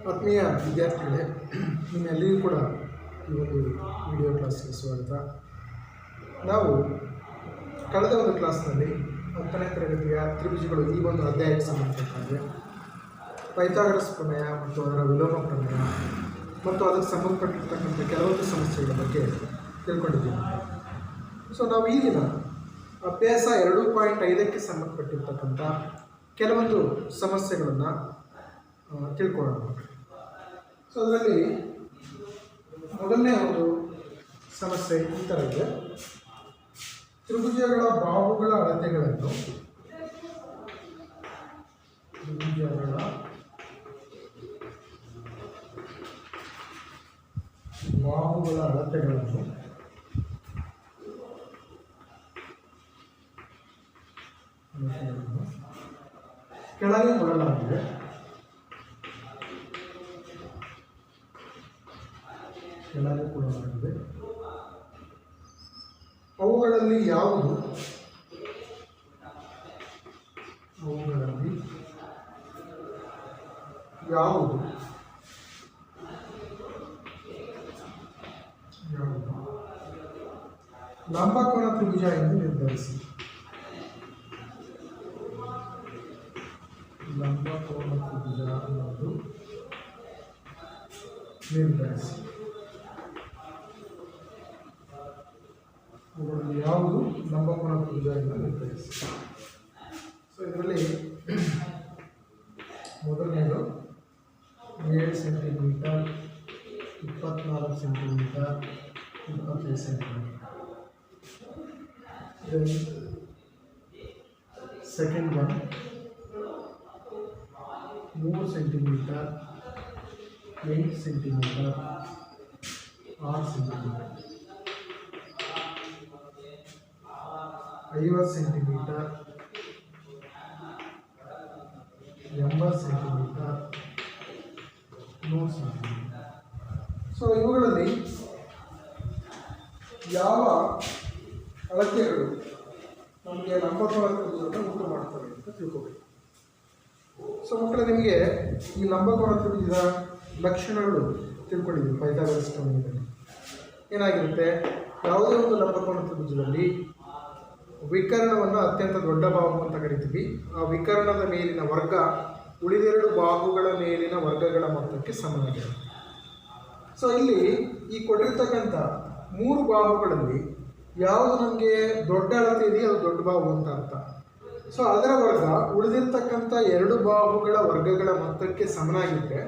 ಆತ್ಮೀಯ ವಿದ್ಯಾರ್ಥಿಗಳೇ, ನಿಮ್ಮೆಲ್ಲರಿಗೂ ಕೂಡ ಈ ಒಂದು ವಿಡಿಯೋ ಕ್ಲಾಸ್ಗೆ ಸ್ವಾಗತ. ನಾವು ಕಳೆದ ಒಂದು ಕ್ಲಾಸ್ನಲ್ಲಿ 10ನೇ ತರಗತಿಯ ತ್ರಿಭುಜಗಳು ಈ ಒಂದು ಅಧ್ಯಾಯಕ್ಕೆ ಸಂಬಂಧಪಟ್ಟಂತೆ ಪೈಥಾಗರಸ್ ಪ್ರಮೇಯ ಮತ್ತು ಅದರ ವಿಲೋಮ ಪ್ರಮೇಯ ಮತ್ತು ಅದಕ್ಕೆ ಸಂಬಂಧಪಟ್ಟಿರ್ತಕ್ಕಂಥ ಕೆಲವೊಂದು ಸಮಸ್ಯೆಗಳ ಬಗ್ಗೆ ತಿಳ್ಕೊಂಡಿದ್ದೀವಿ. ಸೊ ನಾವು ಈ ದಿನ ಅಭ್ಯಾಸ 2.5ಕ್ಕೆ ಸಂಬಂಧಪಟ್ಟಿರ್ತಕ್ಕಂಥ ಕೆಲವೊಂದು ಸಮಸ್ಯೆಗಳನ್ನು ತಿಳ್ಕೊಳ್ಳೋಣ. ಸೊ ಅದರಲ್ಲಿ ಮೊದಲನೇ ಒಂದು ಸಮಸ್ಯೆ ಈ ಥರ ಇದೆ. ತ್ರಿಭುಜಗಳ ಬಾಹುಗಳ ಅಳತೆಗಳನ್ನು ಕೆಳಗೆ ಕೊಡಲಾಗಿದೆ. ಅವುಗಳಲ್ಲಿ ಯಾವುದು ಲಂಬಕೋನ ತ್ರಿಭುಜ ಎಂದು ನಿರ್ಧರಿಸಿ. ಲಂಬಕೋನ ತ್ರಿಭುಜ ಅನ್ನೋದು ನಿರ್ಧರಿಸಿ. ಅವುಗಳಲ್ಲಿ ಯಾವುದು ಲಂಬಕೋನ ತ್ರಿಭುಜ ಎಂದು ನಿರ್ಧರಿಸಿ. ಸೊ ಇದರಲ್ಲಿ ಮೊದಲನೇದು 7 centimetre, 24 centimetre, 25 centimetre. Second one 3 centimetre, 8 centimetre, 6 centimetre. 50 centimetre, 80 centimetre, 100 centimetre. So ಇವುಗಳಲ್ಲಿ ಯಾವ ಅಳತೆಗಳು ನಮಗೆ ಲಂಬಕೋನ ತ್ರಿಭುಜವನ್ನು ಉಂಟು ಮಾಡ್ತವೆ ಅಂತ ತಿಳ್ಕೋಬೇಕು. ಸೊ ಮಕ್ಕಳು, ನಿಮಗೆ ಈ ಲಂಬಕೋನ ತ್ರಿಭುಜದ ಲಕ್ಷಣಗಳು ತಿಳ್ಕೊಂಡಿದ್ದೀವಿ. ಪೈಥಾಗರಸ್ ಪ್ರಮೇಯದಲ್ಲಿ ಏನಾಗಿರುತ್ತೆ, ಯಾವುದೇ ಒಂದು ಲಂಬಕೋನ ತ್ರಿಭುಜದಲ್ಲಿ ವಿಕರ್ಣವನ್ನು ಅತ್ಯಂತ ದೊಡ್ಡ ಬಾಹು ಅಂತ ಕರಿತೀವಿ. ಆ ವಿಕರ್ಣದ ಮೇಲಿನ ವರ್ಗ ಉಳಿದೆರಡು ಬಾಹುಗಳ ಮೇಲಿನ ವರ್ಗಗಳ ಮೊತ್ತಕ್ಕೆ ಸಮನಾಗಿರುತ್ತೆ. ಸೊ ಇಲ್ಲಿ ಈ ಕೊಟ್ಟಿರ್ತಕ್ಕಂಥ 3 ಬಾಹುಗಳಲ್ಲಿ ಯಾವುದು ನಮಗೆ ದೊಡ್ಡ ಅಳತೆ ಇದೆಯೋ ಅದು ದೊಡ್ಡ ಬಾಹು ಅಂತ ಅರ್ಥ. ಸೊ ಅದರ ವರ್ಗ ಉಳಿದಿರ್ತಕ್ಕಂಥ 2 ಬಾಹುಗಳ ವರ್ಗಗಳ ಮೊತ್ತಕ್ಕೆ ಸಮನಾಗಿದ್ದರೆ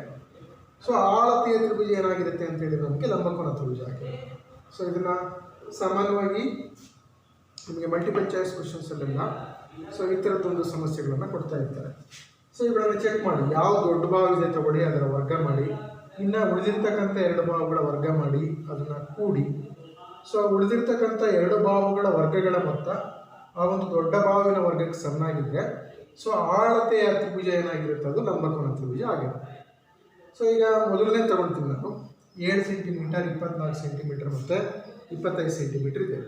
ಸೊ ಆ ಅಳತೆಯ ತ್ರಿಭುಜ ಏನಾಗಿರುತ್ತೆ ಅಂತ ಹೇಳಿದ್ರೆ ನಮಗೆ ಲಂಬಕೋನ ತ್ರಿಭುಜ ಆಗಿದೆ. ಸೊ ಇದನ್ನು ಸಾಮಾನ್ಯವಾಗಿ ನಿಮಗೆ ಮಲ್ಟಿಪಲ್ ಚಾಯ್ಸ್ ಕ್ವಶನ್ಸಲ್ಲೆಲ್ಲ ಸೊ ಈ ಥರದ್ದೊಂದು ಸಮಸ್ಯೆಗಳನ್ನು ಕೊಡ್ತಾ ಇರ್ತಾರೆ. ಸೊ ಇವುಗಳನ್ನು ಚೆಕ್ ಮಾಡಿ, ಯಾವ ದೊಡ್ಡ ಬಾಹು ಇದೆ ತಗೊಳ್ಳಿ, ಅದರ ವರ್ಗ ಮಾಡಿ, ಇನ್ನು ಉಳಿದಿರ್ತಕ್ಕಂಥ 2 ಬಾಹುಗಳ ವರ್ಗ ಮಾಡಿ, ಅದನ್ನು ಕೂಡಿ, ಸೊ ಉಳಿದಿರ್ತಕ್ಕಂಥ 2 ಬಾಹುಗಳ ವರ್ಗಗಳ ಮೊತ್ತ ಆ ಒಂದು ದೊಡ್ಡ ಬಾಹುವಿನ ವರ್ಗಕ್ಕೆ ಸಮನಾಗಿದ್ದರೆ ಸೊ ಆಳತೆಯ ತ್ರಿಭುಜ ಏನಾಗಿರುತ್ತೆ ಅದು ಲಂಬಕೋನ ತ್ರಿಭುಜ ಆಗಿರುತ್ತೆ. ಸೊ ಈಗ ಮೊದಲನೇ ತಗೊಳ್ತೀನಿ ನಾನು. 7 ಸೆಂಟಿಮೀಟರ್, 24 ಸೆಂಟಿಮೀಟರ್ ಮತ್ತು 25 ಸೆಂಟಿಮೀಟರ್ ಇದೆ.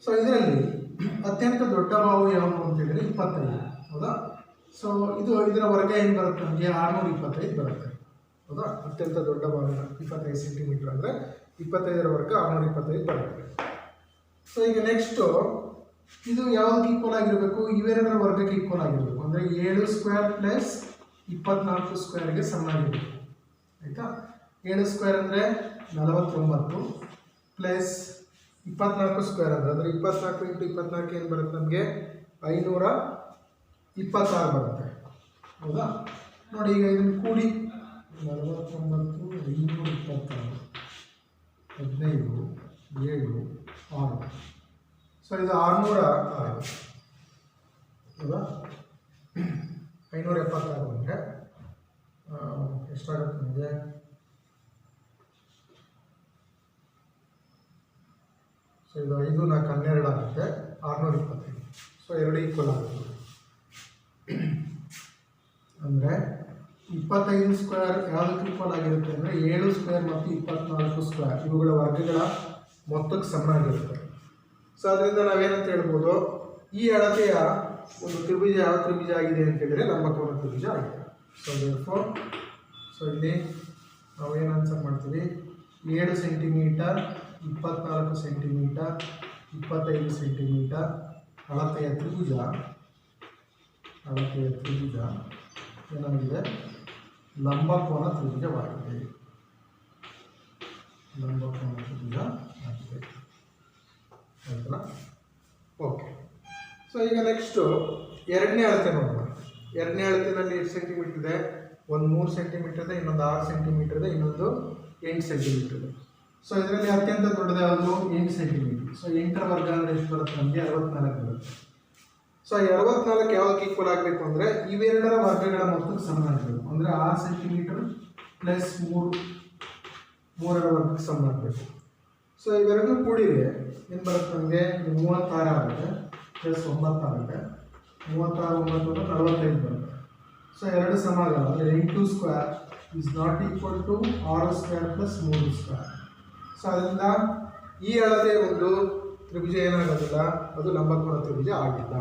ಸೊ ಇದರಲ್ಲಿ ಅತ್ಯಂತ ದೊಡ್ಡ ಬಾಹು ಯಾವುದು ಅಂತ ಹೇಳಿದರೆ 25, ಹೌದಾ? ಸೊ ಇದರ ವರ್ಗ ಏನು ಬರುತ್ತೆ ನಮಗೆ 625 ಬರುತ್ತೆ, ಹೌದಾ? ಅತ್ಯಂತ ದೊಡ್ಡ ಬಾಹುವಿನ 25 ಸೆಂಟಿಮೀಟರ್ ಅಂದರೆ 25ರ ವರ್ಗ 625 ಬರುತ್ತೆ. ಸೊ ಈಗ ನೆಕ್ಸ್ಟು ಇದು ಯಾವುದಕ್ಕೆ ಈಕ್ವಲ್ ಆಗಿರಬೇಕು, ಇವೆರಡರ ವರ್ಗಕ್ಕೆ ಈಕ್ವಲ್ ಆಗಿರಬೇಕು. ಅಂದರೆ 7 ಸ್ಕ್ವೇರ್ ಪ್ಲಸ್ 24 ಸ್ಕ್ವೇರ್ಗೆ ಸಮನಾಗಿರಬೇಕು, ಆಯಿತಾ? 7 ಸ್ಕ್ವೇರ್ ಅಂದರೆ 49 ಪ್ಲಸ್ 24 ಸ್ಕ್ವೇರ್ ಅಂದರೆ 24 × 24 ಏನು ಬರುತ್ತೆ ನಮಗೆ 526 ಬರುತ್ತೆ, ಹೌದಾ? ನೋಡಿ, ಈಗ ಇದನ್ನು ಕೂಡಿ 49, 526, 15, 7, 6. ಸೊ ಇದು 606, ಹೌದಾ? 576 ಅಂದರೆ ಎಷ್ಟಾಗುತ್ತೆ ನಮಗೆ? ಸೊ ಇದು 5, 4, 12 ಆಗುತ್ತೆ, 625. ಸೊ 2 ಈಕ್ವಲ್ ಆಗುತ್ತೆ. ಅಂದರೆ 25 ಸ್ಕ್ವೇರ್ ಯಾವುದಕ್ಕೆ ಈಕ್ವಲ್ ಆಗಿರುತ್ತೆ ಅಂದರೆ 7 ಸ್ಕ್ವೇರ್ ಮತ್ತು 24 ಸ್ಕ್ವೇರ್ ಇವುಗಳ ವರ್ಗಗಳ ಮೊತ್ತಕ್ಕೆ ಸಮನಾಗಿರುತ್ತೆ. ಸೊ ಅದರಿಂದ ನಾವೇನಂತ ಹೇಳ್ಬೋದು, ಈ ಅಳತೆಯ ಒಂದು ತ್ರಿಭುಜ ಯಾವ ತ್ರಿಭುಜ ಆಗಿದೆ ಅಂತ ಹೇಳಿದರೆ ಲಂಬಕೋನ ತ್ರಿಭುಜ ಆಗಿದೆ. ಸೊ therefore ಸೊ ಇಲ್ಲಿ ನಾವೇನು ಆನ್ಸರ್ ಮಾಡ್ತೀವಿ, 7 ಸೆಂಟಿಮೀಟರ್, 24 ಸೆಂಟಿಮೀಟರ್, 25 ಸೆಂಟಿಮೀಟರ್ ಅಳತೆಯ ತ್ರಿಭುಜ ಏನಾಗಿದೆ, ಲಂಬಕೋನ ತ್ರಿಭುಜವಾಗಿದೆ. ಲಂಬಕೋನ ತ್ರಿಭುಜ ಆಗಿದೆ. ಆಯ್ತಲ್ಲ? ಓಕೆ. ಸೊ ಈಗ ನೆಕ್ಸ್ಟು ಎರಡನೇ ಅಳತೆ ನೋಡೋಣ. ಎರಡನೇ ಅಳತೆನಲ್ಲಿ ಎಷ್ಟು ಸೆಂಟಿಮೀಟರ್ ಇದೆ? ಒಂದು 3 ಸೆಂಟಿಮೀಟರ್ ಇದೆ, ಇನ್ನೊಂದು 6 ಸೆಂಟಿಮೀಟರ್ ಇದೆ, ಇನ್ನೊಂದು 8 ಸೆಂಟಿಮೀಟರ್ ಇದೆ. ಸೊ ಇದರಲ್ಲಿ ಅತ್ಯಂತ ದೊಡ್ಡದು ಯಾವುದು? 8 ಸೆಂಟಿಮೀಟರ್. ಸೊ 8ರ ವರ್ಗ ಅಂದರೆ ಎಷ್ಟು ಬರುತ್ತೆ? ನಮಗೆ 64 ಬರುತ್ತೆ. ಸೊ 64 ಯಾವ್ದಕ್ಕೆ ಈಕ್ವಲ್ ಆಗಬೇಕು ಅಂದರೆ ಇವೆರಡರ ವರ್ಗಗಳ ಮೊತ್ತಕ್ಕೆ ಸಮನಾಗಬೇಕು. ಅಂದರೆ 6 ಸೆಂಟಿಮೀಟರ್ ಪ್ಲಸ್ 3ರ ವರ್ಗಕ್ಕೆ ಸಮನಾಗಬೇಕು. ಸೊ ಇವೆರಡೂ ಕೂಡಿದ್ರೆ ಏನು ಬರುತ್ತೆ ನಮಗೆ? 36 ಆಗುತ್ತೆ, ಪ್ಲಸ್ 9 ಆಗುತ್ತೆ. 36 9 45 ಬರುತ್ತೆ. ಸೊ ಎರಡು ಸಮ ಆಗಲ್ಲ. ಅಂದರೆ 8 square is not equal to 6 square plus 3 square. So ಅದರಿಂದ ಈ ಅಳತೆ ಒಂದು ತ್ರಿಭುಜ ಏನಾಗೋದಿಲ್ಲ, ಅದು ಲಂಬಕೋನ ತ್ರಿಭುಜ ಆಗಿಲ್ಲ.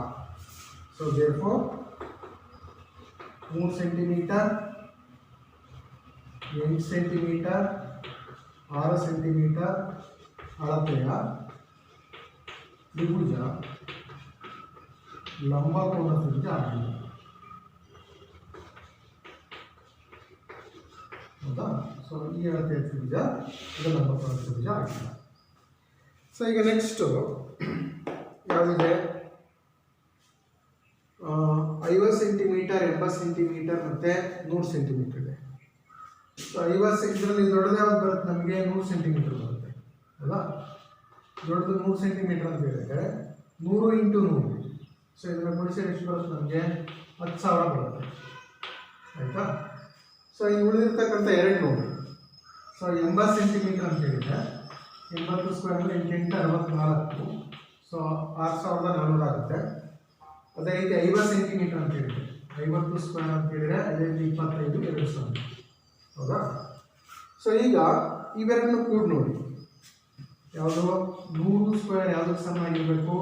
So therefore 3 centimetre, 8 centimetre, 6 centimetre ಅಳತೆಯ ತ್ರಿಭುಜ ಲಂಬಕೋನ ತ್ರಿಭುಜ ಆಗಿಲ್ಲ. ಹೌದಾ? ಸೊ ಈ ಅಳತೆಯ ತ್ರಿಭುಜ ಇದು ಲಂಬಕೋನ ತ್ರಿಭುಜ ಆಗಿಲ್ಲ. ಸೊ ಈಗ ನೆಕ್ಸ್ಟು ಯಾವುದಿದೆ? 50 ಸೆಂಟಿಮೀಟರ್, 80 ಸೆಂಟಿಮೀಟರ್ ಮತ್ತು 100 ಸೆಂಟಿಮೀಟರ್ ಇದೆ. ಸೊ 50 ಸೆಂಟಿಮೀಟರ್ ದೊಡ್ಡದು ಯಾವ್ದು ಬರುತ್ತೆ ನಮಗೆ? 100 ಸೆಂಟಿಮೀಟರ್ ಬರುತ್ತೆ. ಹೌದಾ? ದೊಡ್ಡದು 100 ಸೆಂಟಿಮೀಟರ್ ಅಂತ ಹೇಳಿದರೆ 100 × 100. ಸೊ ಇದನ್ನು ಗುಣಿಸಿದ್ರೆ ಎಷ್ಟು ಬರುತ್ತೆ ನಮಗೆ? 10,000 ಬರುತ್ತೆ. ಆಯಿತಾ? ಸೊ ಈಗ ಉಳಿದಿರ್ತಕ್ಕಂಥ ಎರಡು ನೋಡಿ. ಸೊ 80 ಸೆಂಟಿಮೀಟರ್ ಅಂತ ಹೇಳಿದರೆ 80 ಸ್ಕ್ವೇರ್ ಅಂದರೆ 8 64. ಸೊ 6400 ಆಗುತ್ತೆ. ಅದೇ ರೀತಿ 50 ಸೆಂಟಿಮೀಟರ್ ಅಂತ ಹೇಳಿದರೆ 50 ಸ್ಕ್ವೇರ್ ಅಂತ ಹೇಳಿದರೆ 525 2000. ಹೌದಾ? ಸೊ ಈಗ ಇವೆರಡನ್ನು ಕೂಡ ನೋಡಿ. ಯಾವುದು? 100 ಸ್ಕ್ವೇರ್ ಯಾವುದಕ್ಕೆ ಸಮ ಆಗಿರಬೇಕು?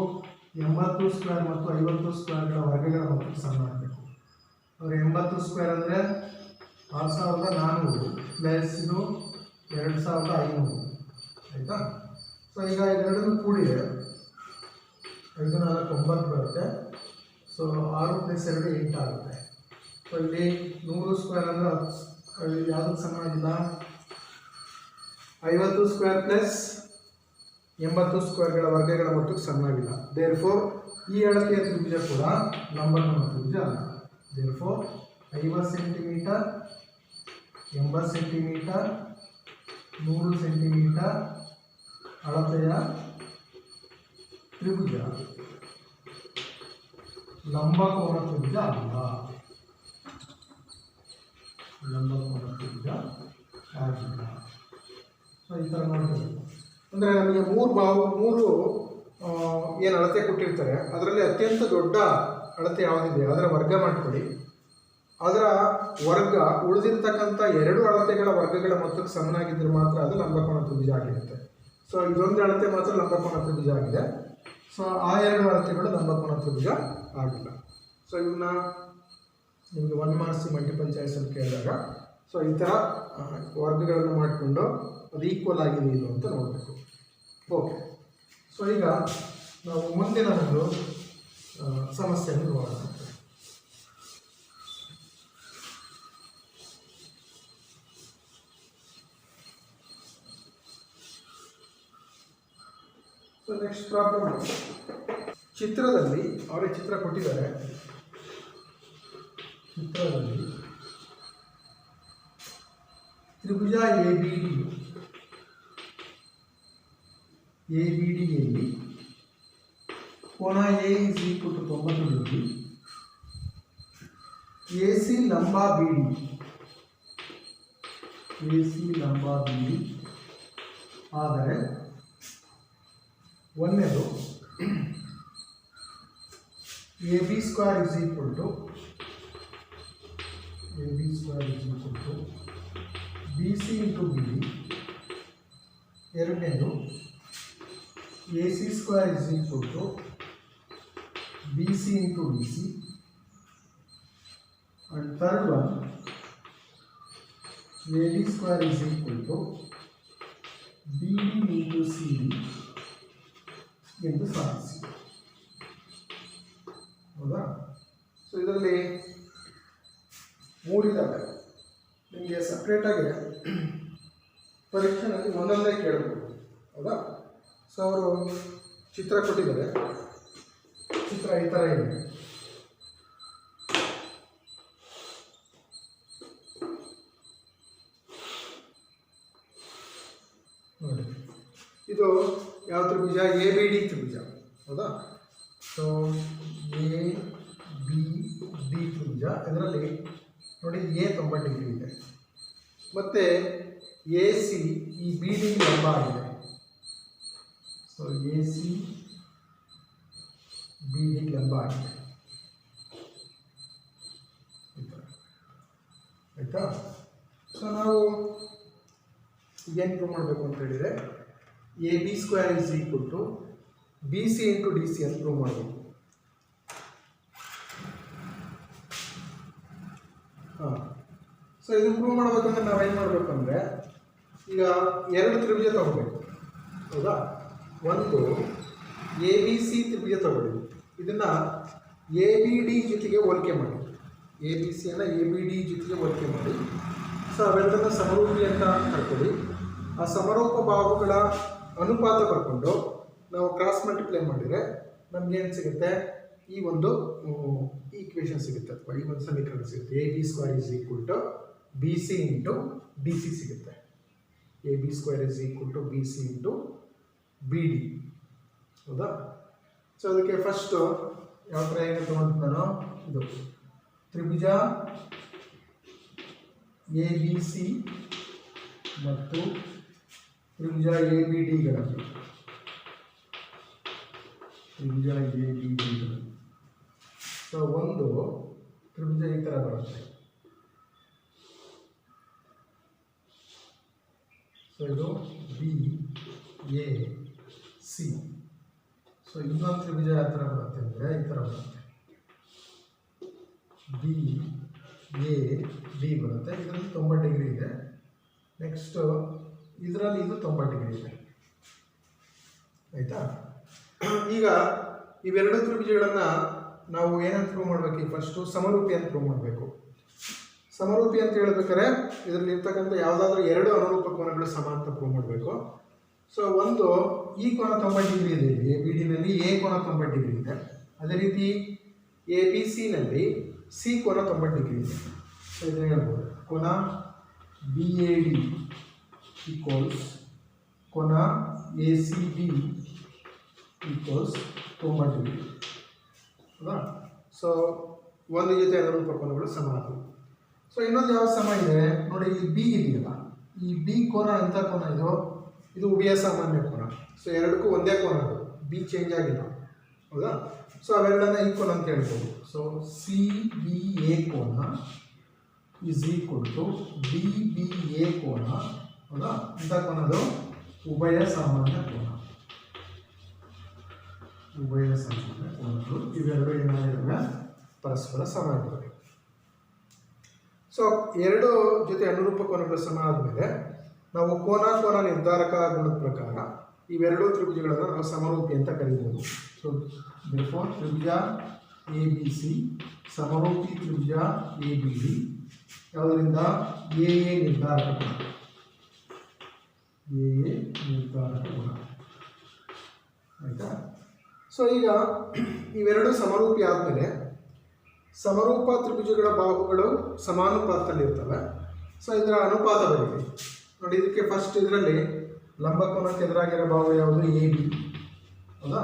80 ಸ್ಕ್ವೇರ್ ಮತ್ತು 50 ಸ್ಕ್ವೇರ್ಗಳ ವರ್ಗಗಳ ಮೊತ್ತಕ್ಕೆ ಸಮ ಆಗಬೇಕು. ಅಂದರೆ 80 ಸ್ಕ್ವೇರ್ ಅಂದರೆ 6400 ಪ್ಲಸ್ ಇದು 2500. ಆಯಿತಾ? ಸೊ ಈಗ ಇದೆರಡನ್ನು ಕೂಡಿದೆ 5 4 9 ಬರುತ್ತೆ. ಸೊ 6 + 2 8 ಆಗುತ್ತೆ. ಸೊ ಇಲ್ಲಿ 100 ಸ್ಕ್ವೇರ್ ಅಂದರೆ ಯಾವುದಕ್ಕೆ ಸಮ ಆಗಿಲ್ಲ? 50 ಸ್ಕ್ವೇರ್ ಪ್ಲಸ್ 80 ಸ್ಕ್ವೇರ್ಗಳ ವರ್ಗಗಳ ಮೊತ್ತಕ್ಕೆ ಸಮನಾಗಿಲ್ಲ. ದೇರ್ಫೋರ್ ಈ ಅಳತೆಯ ತ್ರಿಭುಜ ಕೂಡ ಲಂಬಕೋನ ತ್ರಿಭುಜ ಅಲ್ಲ. ದೇರ್ಫೋರ್ 50 ಸೆಂಟಿಮೀಟರ್, 80 ಸೆಂಟಿಮೀಟರ್, 100 ಸೆಂಟಿಮೀಟರ್ ಅಳತೆಯ ತ್ರಿಭುಜ ಲಂಬಕೋನ ತ್ರಿಭುಜ ಅಲ್ಲ. ಲಂಬಕೋನ ತ್ರಿಭುಜ ಆಗಿಲ್ಲ. ಸೊ ಈ ಥರ ನೋಡ್ತೀವಿ. ಅಂದರೆ ನಮಗೆ ಮೂರು ಏನು ಅಳತೆ ಕೊಟ್ಟಿರ್ತಾರೆ ಅದರಲ್ಲಿ ಅತ್ಯಂತ ದೊಡ್ಡ ಅಳತೆ ಯಾವುದಿದೆ ಅದರ ವರ್ಗ ಮಾಡಿಕೊಡಿ. ಅದರ ವರ್ಗ ಉಳಿದಿರ್ತಕ್ಕಂಥ ಎರಡು ಅಳತೆಗಳ ವರ್ಗಗಳ ಮೊತ್ತಕ್ಕೆ ಸಮನಾಗಿದ್ದರೆ ಮಾತ್ರ ಅದು ಲಂಬಕೋನ ತ್ರಿಭುಜ ಆಗಿರುತ್ತೆ. ಸೊ ಇದೊಂದು ಅಳತೆ ಮಾತ್ರ ಲಂಬಕೋನ ತ್ರಿಭುಜ ಆಗಿದೆ. ಸೊ ಆ ಎರಡು ಅಳತೆಗಳು ಲಂಬಕೋನ ತ್ರಿಭುಜ ಆಗಿಲ್ಲ. ಸೊ ಇವನ್ನ ನಿಮಗೆ 1 ಮಾರ್ಕ್ಸ್ ಮಲ್ಟಿಪಲ್ ಚಾಯ್ಸಲ್ಲಿ ಕೇಳಿದಾಗ ಸೊ ಈ ಥರ ವರ್ಗಗಳನ್ನು ಮಾಡಿಕೊಂಡು ಅದು ಈಕ್ವಲ್ ಆಗಿದೆ ಇದು ಅಂತ ನೋಡಬೇಕು. ಓಕೆ. ಸೊ ಈಗ ನಾವು ಮುಂದಿನ ಒಂದು ಸಮಸ್ಯೆಯನ್ನು ನೋಡೋಣ. ಸೊ ನೆಕ್ಸ್ಟ್ ಪ್ರಾಬ್ಲಮ್, ಚಿತ್ರದಲ್ಲಿ ಅವರೇ ಚಿತ್ರ ಕೊಟ್ಟಿದ್ದಾರೆ. ಚಿತ್ರದಲ್ಲಿ ತ್ರಿಭುಜ ಎಬಿಡಿಯಲ್ಲಿ ಕೋನ ಎ = 90 ಡಿಗ್ರಿ, ಎಸಿ ಲಂಬ ಬಿಡಿ ಆದರೆ ಒಂದನೇದು AB² BC × BD, ಎರಡನೇದು AC² BC × DC, and third one A D square is equal to B D into C D ಎಂದು ಸಾಧಿಸಿ. ಹೌದಾ? ಸೊ ಇದರಲ್ಲಿ ಮೂರಿದ್ದಾವೆ. ನಿಮಗೆ ಸಪ್ರೇಟಾಗಿ ಪರೀಕ್ಷೆನಲ್ಲಿ ಒಂದೊಂದೇ ಕೇಳಬಹುದು. ಹೌದಾ? ಸೊ ಅವರು ಚಿತ್ರ ಕೊಟ್ಟಿದ್ದಾರೆ. ಚಿತ್ರ ಈ ಥರ ಇದೆ. ನೋಡಿ, ಇದು ಯಾವ ತ್ರಿಭುಜ? ಎ ಬಿ ಡಿ ತ್ರಿಭುಜ. ಹೌದಾ? ಸೊ ಎ ಬಿ ಡಿ ತ್ರಿಭುಜ. ಇದರಲ್ಲಿ ನೋಡಿ ಎ 90 ಡಿಗ್ರಿ ಇದೆ, ಮತ್ತು ಎ ಸಿ ಈ ಬಿ ಡಿ ಲಂಬ ಆಗಿದೆ. So A C B D ಲಂಬ ಆಗಿದೆ. ಆಯಿತಾ? ಸೊ ನಾವು ಏನು ಪ್ರೂವ್ ಮಾಡಬೇಕು ಅಂತ ಹೇಳಿದರೆ A B square is equal to B C into D C ಅಂತ ಪ್ರೂವ್ ಮಾಡಬೇಕು. ಹಾಂ, ಸೊ ಇದನ್ನು ಪ್ರೂವ್ ಮಾಡಬೇಕಂದ್ರೆ ನಾವೇನು ಮಾಡಬೇಕು ಅಂದರೆ, ಈಗ ಎರಡು ತ್ರಿಭುಜ ತಗೋಬೇಕು. ಹೌದಾ? ಒಂದು ಎ ಬಿ ಸಿ ತ್ರಿಭುಜ ತಗೊಳ್ಳಿ. ಇದನ್ನು ಎ ಬಿ ಡಿ ಜೊತೆಗೆ ಹೋಲಿಕೆ ಮಾಡಿ. ಎ ಬಿ ಸಿಯನ್ನು ಎ ಬಿ ಡಿ ಜೊತೆಗೆ ಹೋಲಿಕೆ ಮಾಡಿ. ಸೊ ಅವೆಲ್ಲದನ್ನು ಸಮರೂಪಿ ಅಂತ ಕರ್ಕೊಳ್ಳಿ. ಆ ಸಮರೂಪ ಬಾಹುಗಳ ಅನುಪಾತ ಬರ್ಕೊಂಡು ನಾವು ಕ್ರಾಸ್ ಮಲ್ಟಿಪ್ಲೈ ಮಾಡಿದರೆ ನಮಗೇನು ಸಿಗುತ್ತೆ? ಈ ಒಂದು ಈಕ್ವೇಷನ್ ಸಿಗುತ್ತೆ, ಅಥವಾ ಈ ಒಂದು ಸಮೀಕರಣ ಸಿಗುತ್ತೆ. A B square is equal to B C into D C ಸಿಗುತ್ತೆ. A B square is equal to B C into B D. ಹೌದಾ? ಸೊ ಅದಕ್ಕೆ ಫಸ್ಟು ಯಾವ ಥರ ಹೇಗೆ ತೊಗೊಂಡು ನಾನು ಇದು ತ್ರಿಭುಜ ಎ ಬಿ ಸಿ ಮತ್ತು ತ್ರಿಭುಜ ಎ ಬಿ ಡಿಗಳಲ್ಲಿ ಸೊ ಒಂದು ತ್ರಿಭುಜ ಈ ಥರ ಬರುತ್ತೆ. ಸೊ ಇದು ಬಿ ಎ ಸಿ. ಸೊ ಇನ್ನೊಂದು ತ್ರಿಭುಜ ಯಾವ ಥರ ಬರುತ್ತೆ ಅಂದರೆ ಈ ಥರ ಬರುತ್ತೆ. ಬಿ ಎ ಡಿ ಬರುತ್ತೆ. ಇದರಲ್ಲಿ 90 ಡಿಗ್ರಿ ಇದೆ. ನೆಕ್ಸ್ಟು ಇದರಲ್ಲಿ ಇದು 90 ಡಿಗ್ರಿ ಇದೆ. ಆಯಿತಾ? ಈಗ ಇವೆರಡು ತ್ರಿಭುಜಗಳನ್ನು ನಾವು ಏನಂತ ಪ್ರೂವ್ ಮಾಡಬೇಕು? ಈಗ ಫಸ್ಟು ಸಮರೂಪಿ ಅಂತ ಪ್ರೂವ್ ಮಾಡಬೇಕು. ಸಮರೂಪಿ ಅಂತ ಹೇಳ್ಬೇಕಾದ್ರೆ ಇದರಲ್ಲಿ ಇರ್ತಕ್ಕಂಥ ಯಾವುದಾದ್ರೂ ಎರಡು ಅನುರೂಪ ಕೋನಗಳು ಸಮ ಅಂತ ಪ್ರೂವ್ ಮಾಡಬೇಕು. ಸೊ ಒಂದು ಈ ಕೋನ 90 ಡಿಗ್ರಿ ಇದೆ. ಎ ಬಿ ಡಿನಲ್ಲಿ ಎ ಕೋನ 90 ಡಿಗ್ರಿ ಇದೆ. ಅದೇ ರೀತಿ ಎ ಬಿ ಸಿನಲ್ಲಿ ಸಿ ಕೋನ 90 ಡಿಗ್ರಿ ಇದೆ. ಸೊ ಇದನ್ನು ಹೇಳ್ಬೋದು, ಕೋನ ಬಿ ಎ ಡಿ ಈಕ್ವಲ್ಸ್ ಕೋನ A C B equals 90 degree. ಹೌದಾ? ಸೊ ಒಂದು ಜೊತೆ ಅನುರೂಪ ಕೋನಗಳು ಸಮ ಆದವು. ಸೊ ಇನ್ನೊಂದು ಯಾವ ಸಮ ಇದೆ ನೋಡಿ, ಈ ಬಿ ಇದೆಯಲ್ಲ, ಈ ಬಿ ಕೋನ ಎಂಥ ಕೋನ ಇದು ಉಭಯ ಸಾಮಾನ್ಯ ಕೋನ. ಸೊ ಎರಡಕ್ಕೂ ಒಂದೇ ಕೋನ, ಅದು ಬಿ ಚೇಂಜ್ ಆಗಿಲ್ಲ. ಹೌದಾ? ಸೊ ಅವೆರಡನ್ನ ಈಕ್ವಲ್ ಅಂತ ಹೇಳ್ಬೋದು. ಸೊ ಸಿ ಬಿ ಎ ಕೋನ is equal to D B A ಕೋನ. ಹೌದಾ? ಇಂಥ ಕೋನ ಅದು ಉಭಯ ಸಾಮಾನ್ಯ ಕೋನ. ಉಭಯ ಸಾಮಾನ್ಯ ಕೋನಗಳು ಇವೆರಡು ಏನಾಗಿದ್ದಾವೆ? ಪರಸ್ಪರ ಸಮ ಇರ್ತವೆ. ಸೊ ಎರಡು ಜೊತೆ ಅನುರೂಪ ಕೋನಗಳು ಸಮ ಆದಮೇಲೆ ನಾವು ಕೋನ ನಿರ್ಧಾರಕ ಗುಣದ ಪ್ರಕಾರ ಇವೆರಡೂ ತ್ರಿಭುಜಗಳನ್ನು ನಾವು ಸಮರೂಪಿ ಅಂತ ಕರೀಬೋದು. ಸೊ therefore ತ್ರಿಭುಜ ಎ ಬಿ ಸಿ ಸಮರೂಪಿ ತ್ರಿಭುಜ ಎ ಬಿ ಡಿ ಯಾವುದರಿಂದ? ಎ ನಿರ್ಧಾರಕ ಗುಣ. ಎ ನಿರ್ಧಾರಕ ಗುಣ. ಆಯಿತಾ? ಸೊ ಈಗ ಇವೆರಡು ಸಮರೂಪಿ ಆದಮೇಲೆ ಸಮರೂಪ ತ್ರಿಭುಜಗಳ ಬಾಹುಗಳು ಸಮಾನುಪಾತದಲ್ಲಿರ್ತವೆ. ಸೊ ಇದರ ಅನುಪಾತ ಬರೀರಿ ನೋಡಿ. ಇದಕ್ಕೆ ಫಸ್ಟ್ ಇದರಲ್ಲಿ ಲಂಬಕೋನಕ್ಕೆ ಎದುರಾಗಿರೋ ಬಾಹು ಯಾವುದು? A B. ಹೌದಾ?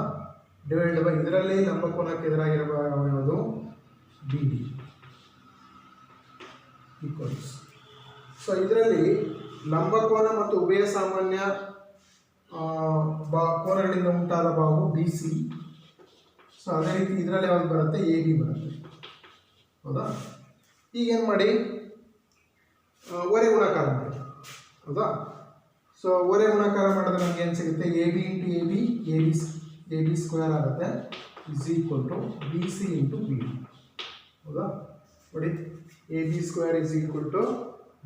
ಡಿವೈಡ್ ಬೈ ಇದರಲ್ಲಿ ಲಂಬಕೋನಕ್ಕೆ ಎದುರಾಗಿರೋ ಬಾಹು ಯಾವುದು? B D equals. ಸೊ ಇದರಲ್ಲಿ ಲಂಬಕೋನ ಮತ್ತು ಉಭಯ ಸಾಮಾನ್ಯ ಕೋನಗಳಿಂದ ಉಂಟಾದ ಬಾಹು ಬಿ ಸಿ. ಸೊ ಅದೇ ರೀತಿ ಇದರಲ್ಲಿ ಯಾವುದು ಬರುತ್ತೆ? ಎ ಬಿ ಬರುತ್ತೆ. ಹೌದಾ? ಈಗೇನು ಮಾಡಿ, ಒರೆ ಗುಣಾಕಾರ ಮಾಡಿ. ಹೌದಾ? ಸೊ ಒರೆ ಗುಣಾಕಾರ ಮಾಡಿದ್ರೆ ನಮ್ಗೆ ಏನು ಸಿಗುತ್ತೆ? A B into A B square ಆಗುತ್ತೆ is equal to B C into B D. ಹೌದಾ? ನೋಡಿ, A B square is equal to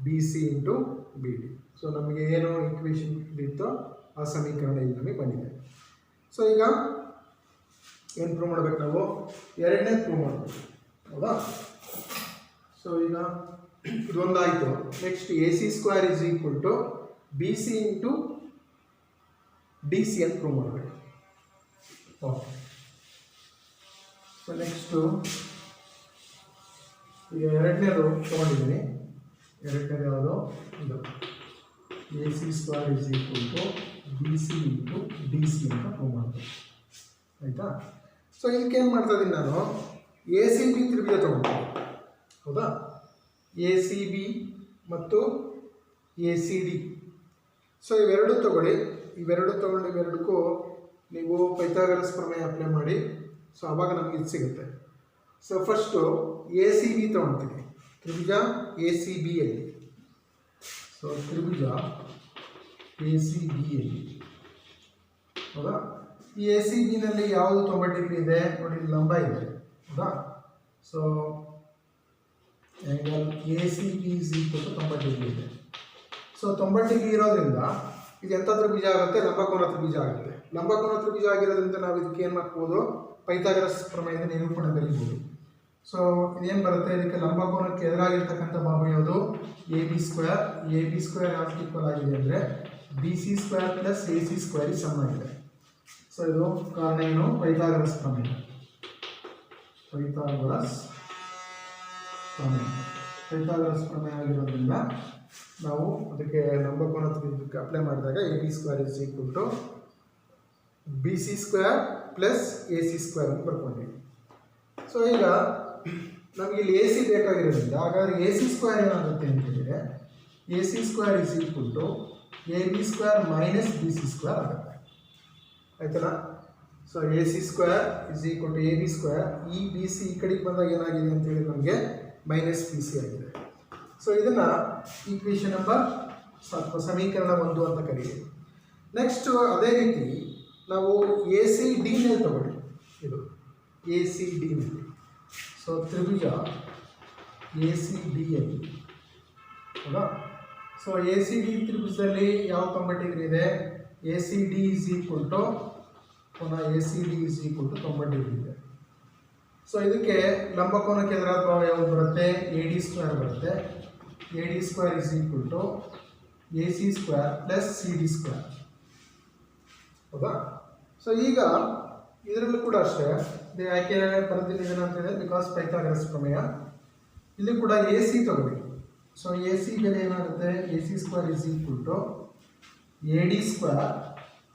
B C into B D. So ನಮಗೆ ಏನು ಈಕ್ವೇಷನ್ ಇತ್ತೋ ಆ ಸಮೀಕರಣ ಇಲ್ಲಿ ನಮಗೆ ಬಂದಿದೆ. ಸೊ ಈಗ ಏನು ಪ್ರೂವ್ ಮಾಡಬೇಕು ನಾವು? ಎರಡನೇ ಪ್ರೂವ್ ಮಾಡಬೇಕು, ಹೌದಾ? ಸೊ ಈಗ ಇದೊಂದಾಯಿತು. Next A C square is equal to B C into D C ಅಂತ ಪ್ರೂವ್ ಮಾಡಬೇಕು. ಓಕೆ. ಸೊ ನೆಕ್ಸ್ಟು ಈಗ ಎರಡನೇದು ತೊಗೊಂಡಿದ್ದೀನಿ. ಎರಡನೇದು ಯಾವುದು? ಇದು A C square is equal to B C into D C ಅಂತ ಪ್ರೂವ್ ಮಾಡ್ತೀನಿ, ಆಯಿತಾ? ಸೊ ಇದಕ್ಕೆ ಏನು ಮಾಡ್ತಾ ಇದ್ದೀನಿ ನಾನು? ಎ ಸಿ ಬಿ ತ್ರಿಭುಜ ತೊಗೊಳ್ತೀನಿ, ಹೌದಾ? ಎ ಸಿ ಬಿ ಮತ್ತು ಎ ಸಿ ಡಿ. ಸೊ ಇವೆರಡು ತೊಗೊಳ್ಳಿ. ಇವೆರಡು ತೊಗೊಂಡು ಇವೆರಡಕ್ಕೂ ನೀವು ಪೈಥಾಗರಸ್ ಪ್ರಮೇಯ ಅಪ್ಲೈ ಮಾಡಿ. ಸೊ ಆವಾಗ ನಮಗೆ ಇದು ಸಿಗುತ್ತೆ. So first A C B ತೊಗೊಳ್ತೀನಿ, ತ್ರಿಭುಜ ಎ ಸಿ ಬಿಯಲ್ಲಿ. ಸೊ ತ್ರಿಭುಜ ಎ ಸಿ ಬಿಯಲ್ಲಿ, ಹೌದಾ? ಈ ಎ ಸಿ ಬಿನಲ್ಲಿ ಯಾವುದು 90 ಡಿಗ್ರಿ ಇದೆ ನೋಡಿ, ಲಂಬ ಇದೆ, ಹೌದಾ? So angle A C B is equal to 90 degree ಇದೆ. ಸೊ 90 ಡಿಗ್ರಿ ಇರೋದ್ರಿಂದ ಇದು ಎಂಥ ತ್ರಿಭುಜ ಆಗುತ್ತೆ? ಲಂಬಕೋನ ತ್ರಿಭುಜ ಆಗುತ್ತೆ. ಲಂಬಕೋನ ತ್ರಿಭುಜ ಆಗಿರೋದ್ರಿಂದ ನಾವು ಇದಕ್ಕೆ ಏನು ಮಾಡ್ಬೋದು? ಪೈಥಾಗರಸ್ ಪ್ರಮೇಯದ ನಿರೂಪಣೆ ಬರೀಬೋದು. ಸೊ ಇದೇನು ಬರುತ್ತೆ? ಇದಕ್ಕೆ ಲಂಬಕೋನಕ್ಕೆ ಎದುರಾಗಿರ್ತಕ್ಕಂಥ ಭಾಗ ಯಾವುದು? A B square. A B square ಯಾವ್ದು ಈಕ್ವಲ್ ಆಗಿದೆ ಅಂದರೆ B C square plus A C square ಸಮ ಆಗಿದೆ. ಸೊ ಇದು ಕಾರಣ ಏನು? ಪೈಥಾಗರಸ್ ಪ್ರಮೇಯ. ಪೈಥಾಗರಸ್ ಪ್ರಮೇಯ ಆಗಿರೋದ್ರಿಂದ ನಾವು ಅದಕ್ಕೆ ಲಂಬಕೋನ ತ್ರಿಭುಜಕ್ಕೆ ಅಪ್ಲೈ ಮಾಡಿದಾಗ A B square is equal to B C square plus A C square ಅಂತ ಬರ್ಕೊಂಡಿವಿ. ಸೊ ಈಗ ನಮಗೆ ಇಲ್ಲಿ ಎ ಸಿ ಬೇಕಾಗಿರೋದ್ರಿಂದ ಹಾಗಾದರೆ ಎ ಸಿ ಸ್ಕ್ವೇರ್ ಏನಾಗುತ್ತೆ ಅಂತ ಹೇಳಿದರೆ A C square is equal to A B square minus B C square ಆಗುತ್ತೆ, ಆಯ್ತಲ್ಲ? So A C square is equal to A B square. ಈ ಬಿ ಸಿ ಈ ಕಡೆಗೆ ಬಂದಾಗ ಏನಾಗಿದೆ ಅಂತೇಳಿ ನಮಗೆ ಮೈನಸ್ ಬಿ ಸಿ ಆಗಿದೆ. ಸೊ ಇದನ್ನು ಈಕ್ವೇಷನ್ ನಂಬರ್ ಸಮೀಕರಣ 1 ಅಂತ ಕರೀತೀವಿ. ನೆಕ್ಸ್ಟು ಅದೇ ರೀತಿ ನಾವು ಎ ಸಿ ಡಿನಲ್ಲಿ ತಗೊಳ್ಳಿ. ಇದು ಎ ಸಿ ಡಿನಲ್ಲಿ. ಸೊ ತ್ರಿಭುಜ ಎ ಸಿ ಡಿಯಲ್ಲಿ, ಹೌದಾ? ಸೊ ಎ ಸಿ ಡಿ ತ್ರಿಭುಜದಲ್ಲಿ ಯಾವ 90 ಡಿಗ್ರಿ ಇದೆ? A C D is equal to ಪುನಃ A C D is equal to 90 degree ಇದೆ. ಸೊ ಇದಕ್ಕೆ ಲಂಬಕೋನಕ್ಕೆ ಎದುರಾದ ಭಾವ ಯಾವುದು ಬರುತ್ತೆ? ಎ ಡಿ ಸ್ಕ್ವೇರ್ ಬರುತ್ತೆ. A D square is equal to A C square plus C D square, ಹೌದಾ? ಸೊ ಈಗ ಇದರಲ್ಲೂ ಕೂಡ ಅಷ್ಟೇ ಯಾಕೆ ಬರೆದಿದ್ದೇನೆ ಅಂತಂದರೆ ಬಿಕಾಸ್ ಪೈಥಾಗರಸ್ ಪ್ರಮೇಯ. ಇಲ್ಲಿ ಕೂಡ ಎ ಸಿ ತಗೊಳ್ಳಿ. ಸೊ ಎ ಸಿ ಬೆಲೆ ಏನಾಗುತ್ತೆ? A C square is equal to A D square,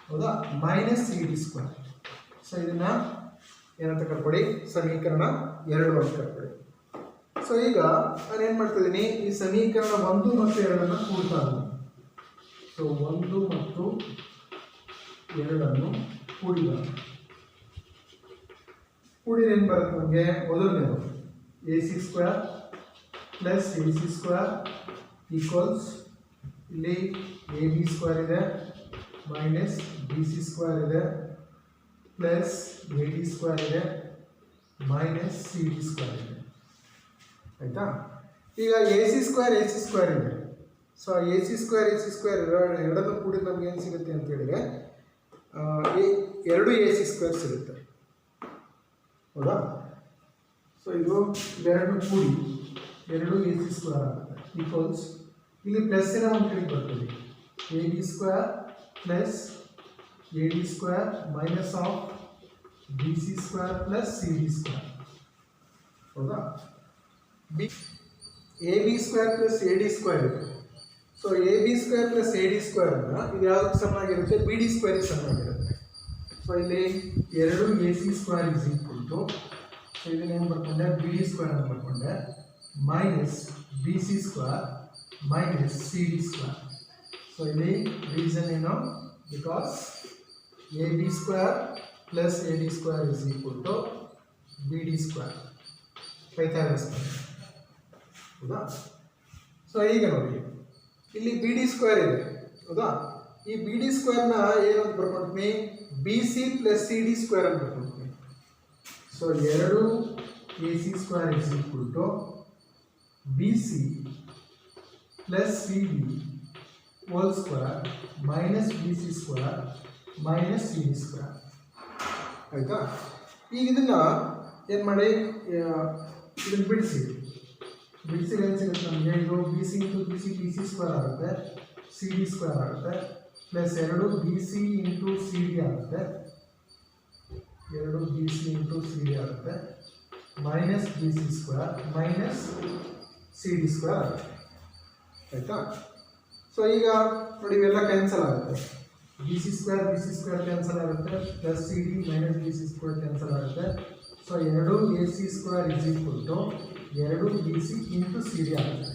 ಹೌದಾ, minus C D square. So ಇದನ್ನು ಏನಂತ ಕರ್ಕೊಡಿ? ಸಮೀಕರಣ 2 ಅಂತ ಕರ್ಕೊಡಿ. ಸೊ ಈಗ ನಾನೇನು ಮಾಡ್ತಿದ್ದೀನಿ? ಈ ಸಮೀಕರಣ 1 ಮತ್ತು 2 ಕೂಡ್ತಾ ಇದ್ದೀನಿ. ಸೊ 1 ಮತ್ತು 2 ಕೂಡಿದೇನು ಬರುತ್ತೆ ನಮಗೆ? ಮೊದಲನೇದು A C square plus A C square equals ಇಲ್ಲಿ ಎ ಬಿ ಸ್ಕ್ವೇರ್ ಇದೆ ಮೈನಸ್ ಬಿ ಸಿ ಸ್ಕ್ವೇರ್ ಇದೆ ಪ್ಲಸ್ ಎ ಡಿ ಸ್ಕ್ವೇರ್ ಇದೆ ಮೈನಸ್ ಸಿ ಡಿ ಸ್ಕ್ವೇರ್ ಇದೆ, ಆಯಿತಾ? ಈಗ ಎ ಸಿ ಸ್ಕ್ವೇರ್ ಇದೆ. ಸೊ ಎ ಸಿ ಸ್ಕ್ವೇರ್ ಎರಡನ್ನು ಕೂಡಿ ನಮ್ಗೆ ಏನು ಸಿಗುತ್ತೆ ಅಂತ ಹೇಳಿದರೆ 2 ಎ ಸಿ ಸ್ಕ್ವೇರ್ ಸಿಗುತ್ತೆ, ಹೌದಾ? ಸೊ ಇದು ಇವೆರಡು ಕೂಡಿ 2 ಎ ಸಿ ಸ್ಕ್ವೇರ್ ಆಗುತ್ತೆ ಈಕ್ವಲ್ಸ್ ಇಲ್ಲಿ ಪ್ಲಸ್ಸಿನ ಒಂದು ಕಡೆಗೆ ಬರ್ತದೆ A B square plus A D square minus of B C square plus C D square, ಹೌದಾ? A B square plus A D square ಇದೆ. So A B square plus A D ಸ್ಕ್ವೇರನ್ನು ಇದು ಯಾವುದಕ್ಕೆ ಸಮನಾಗಿರುತ್ತೆ? ಬಿ ಡಿ ಸ್ಕ್ವೇರಿಗೆ ಸಮನಾಗಿರುತ್ತೆ. So ಇಲ್ಲಿ 2 A C square is equal to, so ಇದನ್ನೇನು ಬರ್ಕೊಂಡೆ? ಬಿ ಡಿ ಸ್ಕ್ವೇರ್ ಅಂತ ಬರ್ಕೊಂಡೆ minus B C square minus C D square. So ಇಲ್ಲಿ ರೀಸನ್ ಏನು? Because A B square plus A D square is equal to B D square, Pythagoras ಪ್ರಮೇಯ, ಹೌದಾ? So ಈಗ ನೋಡಿ ಇಲ್ಲಿ ಬಿ ಡಿ ಸ್ಕ್ವೇರ್ ಇದೆ, ಹೌದಾ? ಈ ಬಿ ಡಿ ಸ್ಕ್ವೇರ್ನ ಏನಂತ ಬರ್ಕೊಳ್ತೀನಿ? B C plus C D square ಅಂತ ಬರ್ಕೊಳ್ತೀನಿ. So 2 A C square is equal to B C plus C D whole square minus B C square minus C D square. ಆಯಿತಾ? ಈಗ ಇದನ್ನು ಏನು ಮಾಡಿ, ಇದನ್ನು ಬಿಡಿಸಿದ್ರೆ ಏನು ಸಿಗುತ್ತೆ ನಮಗೆ? ಇದು B C into B C square ಆಗುತ್ತೆ, ಸಿ ಡಿ ಸ್ಕ್ವೇರ್ ಆಗುತ್ತೆ, plus 2 B C into C D ಆಗುತ್ತೆ, 2 B C into C D ಆಗುತ್ತೆ, minus B C square minus C D square ಆಗುತ್ತೆ. ಆಯಿತಾ? ಸೊ ಈಗ ನೋಡಿ ಇವೆಲ್ಲ ಕ್ಯಾನ್ಸಲ್ ಆಗುತ್ತೆ, ಬಿ ಸಿ ಸ್ಕ್ವೇರ್ ಕ್ಯಾನ್ಸಲ್ ಆಗುತ್ತೆ, plus C D minus B C square cancel ಆಗುತ್ತೆ. So 2 A C square is equal to 2 B C into C D ಆಗುತ್ತೆ.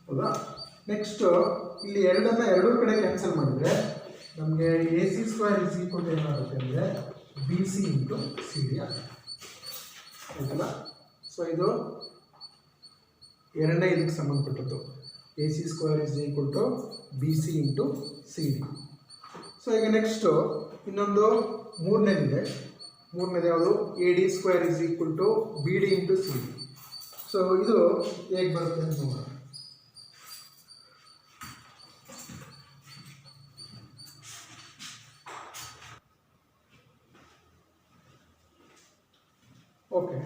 ಹೌದಾ? ನೆಕ್ಸ್ಟು ಇಲ್ಲಿ ಎರಡೂ ಕಡೆ ಕ್ಯಾನ್ಸಲ್ ಮಾಡಿದರೆ ನಮಗೆ A C square is equal to ಏನಾಗುತ್ತೆ ಅಂದರೆ B C into C D ಆಗುತ್ತೆ. ಆಯ್ತಲ್ಲ? ಸೊ ಇದು ಎರಡನೇ ಇದಕ್ಕೆ ಸಂಬಂಧಪಟ್ಟದ್ದು, A C square is equal to B C into C D. So ಈಗ ನೆಕ್ಸ್ಟು ಇನ್ನೊಂದು ಮೂರನೇದಿದೆ. ಮೂರನೇದು ಯಾವುದು? A D square is equal to B D into C D. So ಇದು ಹೇಗೆ ಬರುತ್ತೆ ಅಂತ ನೋಡೋಣ. ಓಕೆ,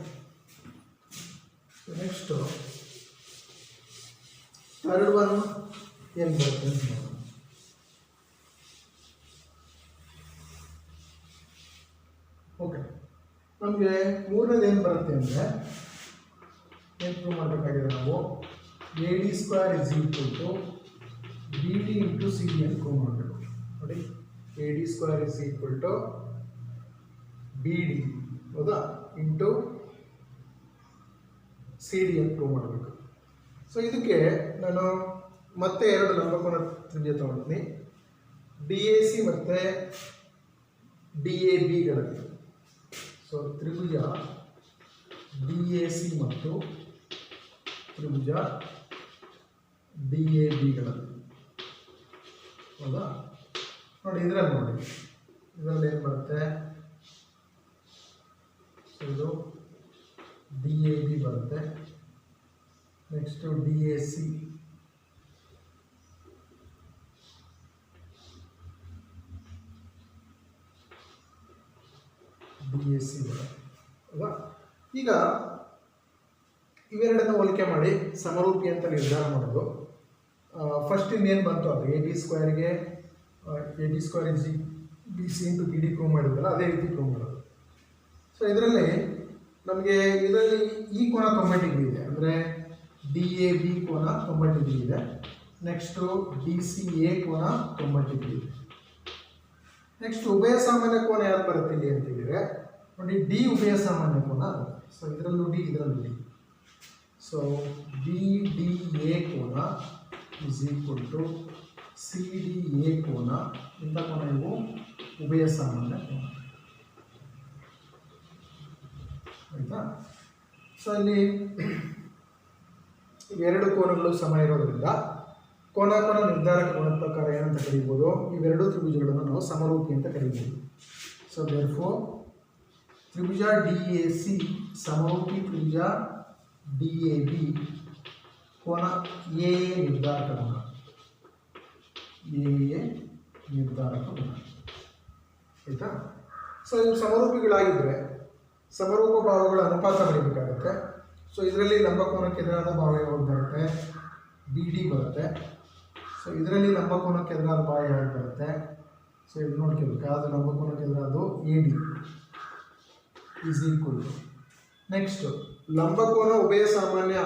ನೆಕ್ಸ್ಟು ಥರ್ಡ್ ಒನ್ ಏನು ಬರುತ್ತೆ ಅಂತ ನೋಡೋಣ. ಓಕೆ, ನಮಗೆ ಮೂರನೇದು ಏನು ಬರುತ್ತೆ ಅಂದರೆ ಏನು ಪ್ರೂವ್ ಮಾಡಬೇಕಾಗಿದೆ ನಾವು? A D square is equal to B D into C D ಅಂತ ಪ್ರೂವ್ ಮಾಡಬೇಕು. ನೋಡಿ, A D square is equal to B D, ಹೌದಾ, ಇಂಟು ಸಿ ಡಿ ಅಂತ ಪ್ರೂವ್ ಮಾಡಬೇಕು. ಸೊ ಇದಕ್ಕೆ ನಾನು ಮತ್ತೆ 2 ಲಂಬಕೋನ ತ್ರಿಜ್ಯ ತಗೊಳ್ತೀನಿ, ಡಿ ಎ ಸಿ ಮತ್ತು ಡಿ ಎ ಬಿಗಳಲ್ಲಿ. ಸೊ ತ್ರಿಭುಜ ಡಿ ಎ ಸಿ ಮತ್ತು ತ್ರಿಭುಜ ಡಿ ಎ ಬಿಗಳಲ್ಲಿ. ಹೌದಾ? ನೋಡಿ ಇದರಲ್ಲಿ ಏನು ಬರುತ್ತೆ? ಸೊ ಇದು ಡಿ ಎ ಬಿ ಬರುತ್ತೆ, next D A C, D A C ಬರುತ್ತೆ. ಅಲ್ವಾ? ಈಗ ಇವೆರಡನ್ನು ಹೋಲಿಕೆ ಮಾಡಿ ಸಮರೂಪಿ ಅಂತ ನಿರ್ಧಾರ ಮಾಡೋದು. ಫಸ್ಟ್ ಇನ್ನೇನು ಬಂತು ಅದು ಎ ಡಿ ಸ್ಕ್ವೇರ್ಗೆ A D square is B C into B D prove ಮಾಡಿದ್ರಲ್ಲ, ಅದೇ ರೀತಿ ಪ್ರೂವ್ ಮಾಡೋದು. ಸೊ ಇದರಲ್ಲಿ ನಮಗೆ ಇದರಲ್ಲಿ ಈ ಕೋನ 90 ಡಿಗ್ರಿ ಇದೆ, ಅಂದರೆ ಡಿ ಎ ಬಿ ಕೋನ 90 ಡಿಗ್ರಿ ಇದೆ. ನೆಕ್ಸ್ಟು ಡಿ ಸಿ ಎ ಕೋನ 90 ಡಿಗ್ರಿ ಇದೆ. ನೆಕ್ಸ್ಟ್ ಉಭಯ ಸಾಮಾನ್ಯ ಕೋನ ಯಾರು ಬರುತ್ತೆ ಇಲ್ಲಿ ಅಂತೇಳಿದರೆ ನೋಡಿ, ಡಿ ಉಭಯ ಸಾಮಾನ್ಯ ಕೋನ ಆಗುತ್ತೆ. ಸೊ ಇದರಲ್ಲೂ ಡಿ, ಇದರಲ್ಲೂ D. So D D A ಕೋನ is equal to C D A ಕೋನ. ಇಂಥ ಕೋನ ಇವು ಉಭಯ ಸಾಮಾನ್ಯ ಕೋನ. ಆಯಿತಾ? ಸೊ ಇಲ್ಲಿ ಇವೆರಡು ಕೋನಗಳು ಸಮ ಇರೋದ್ರಿಂದ ಕೋನ ನಿರ್ಧಾರಕ ಗುಣದ ಪ್ರಕಾರ ಏನಂತ ಕರೀಬೋದು? ಇವೆರಡು ತ್ರಿಭುಜಗಳನ್ನು ನಾವು ಸಮರೂಪಿ ಅಂತ ಕರೀಬೋದು. ಸೊ ದೇರ್ಫೋರ್ ತ್ರಿಭುಜ ಡಿ ಎ ಸಿ ಸಮರೂಪಿ ತ್ರಿಭುಜ ಡಿ ಎ ಬಿ ಕೋನ ಎ ನಿರ್ಧಾರಕ ಗುಣ, ಎ ನಿರ್ಧಾರಕ ಗುಣ. ಆಯಿತಾ? ಸೊ ಇವು ಸಮರೂಪಿಗಳಾಗಿದ್ದರೆ ಸಮರೂಪ ಭಾವಗಳ ಅನುಪಾತ ಬರೀಬೇಕಾಗುತ್ತೆ. ಸೊ ಇದರಲ್ಲಿ ಲಂಬಕೋನಕ್ಕೆ ಎದುರಾದ ಭಾವ ಯಾವುದು ಬರುತ್ತೆ? ಬಿ ಡಿ ಬರುತ್ತೆ. ಸೊ ಇದರಲ್ಲಿ ಲಂಬಕೋನಕ್ಕೆ ಎದುರಾದ ಭಾವ ಯಾವುದು ಬರುತ್ತೆ? ಸೊ ಇದು ನೋಡ್ಕೋಬೇಕು, ಯಾವುದು ಲಂಬಕೋನಕ್ಕೆ ಎದುರಾದು A D is equal to. Next ಲಂಬಕೋನ ಉಭಯ ಸಾಮಾನ್ಯ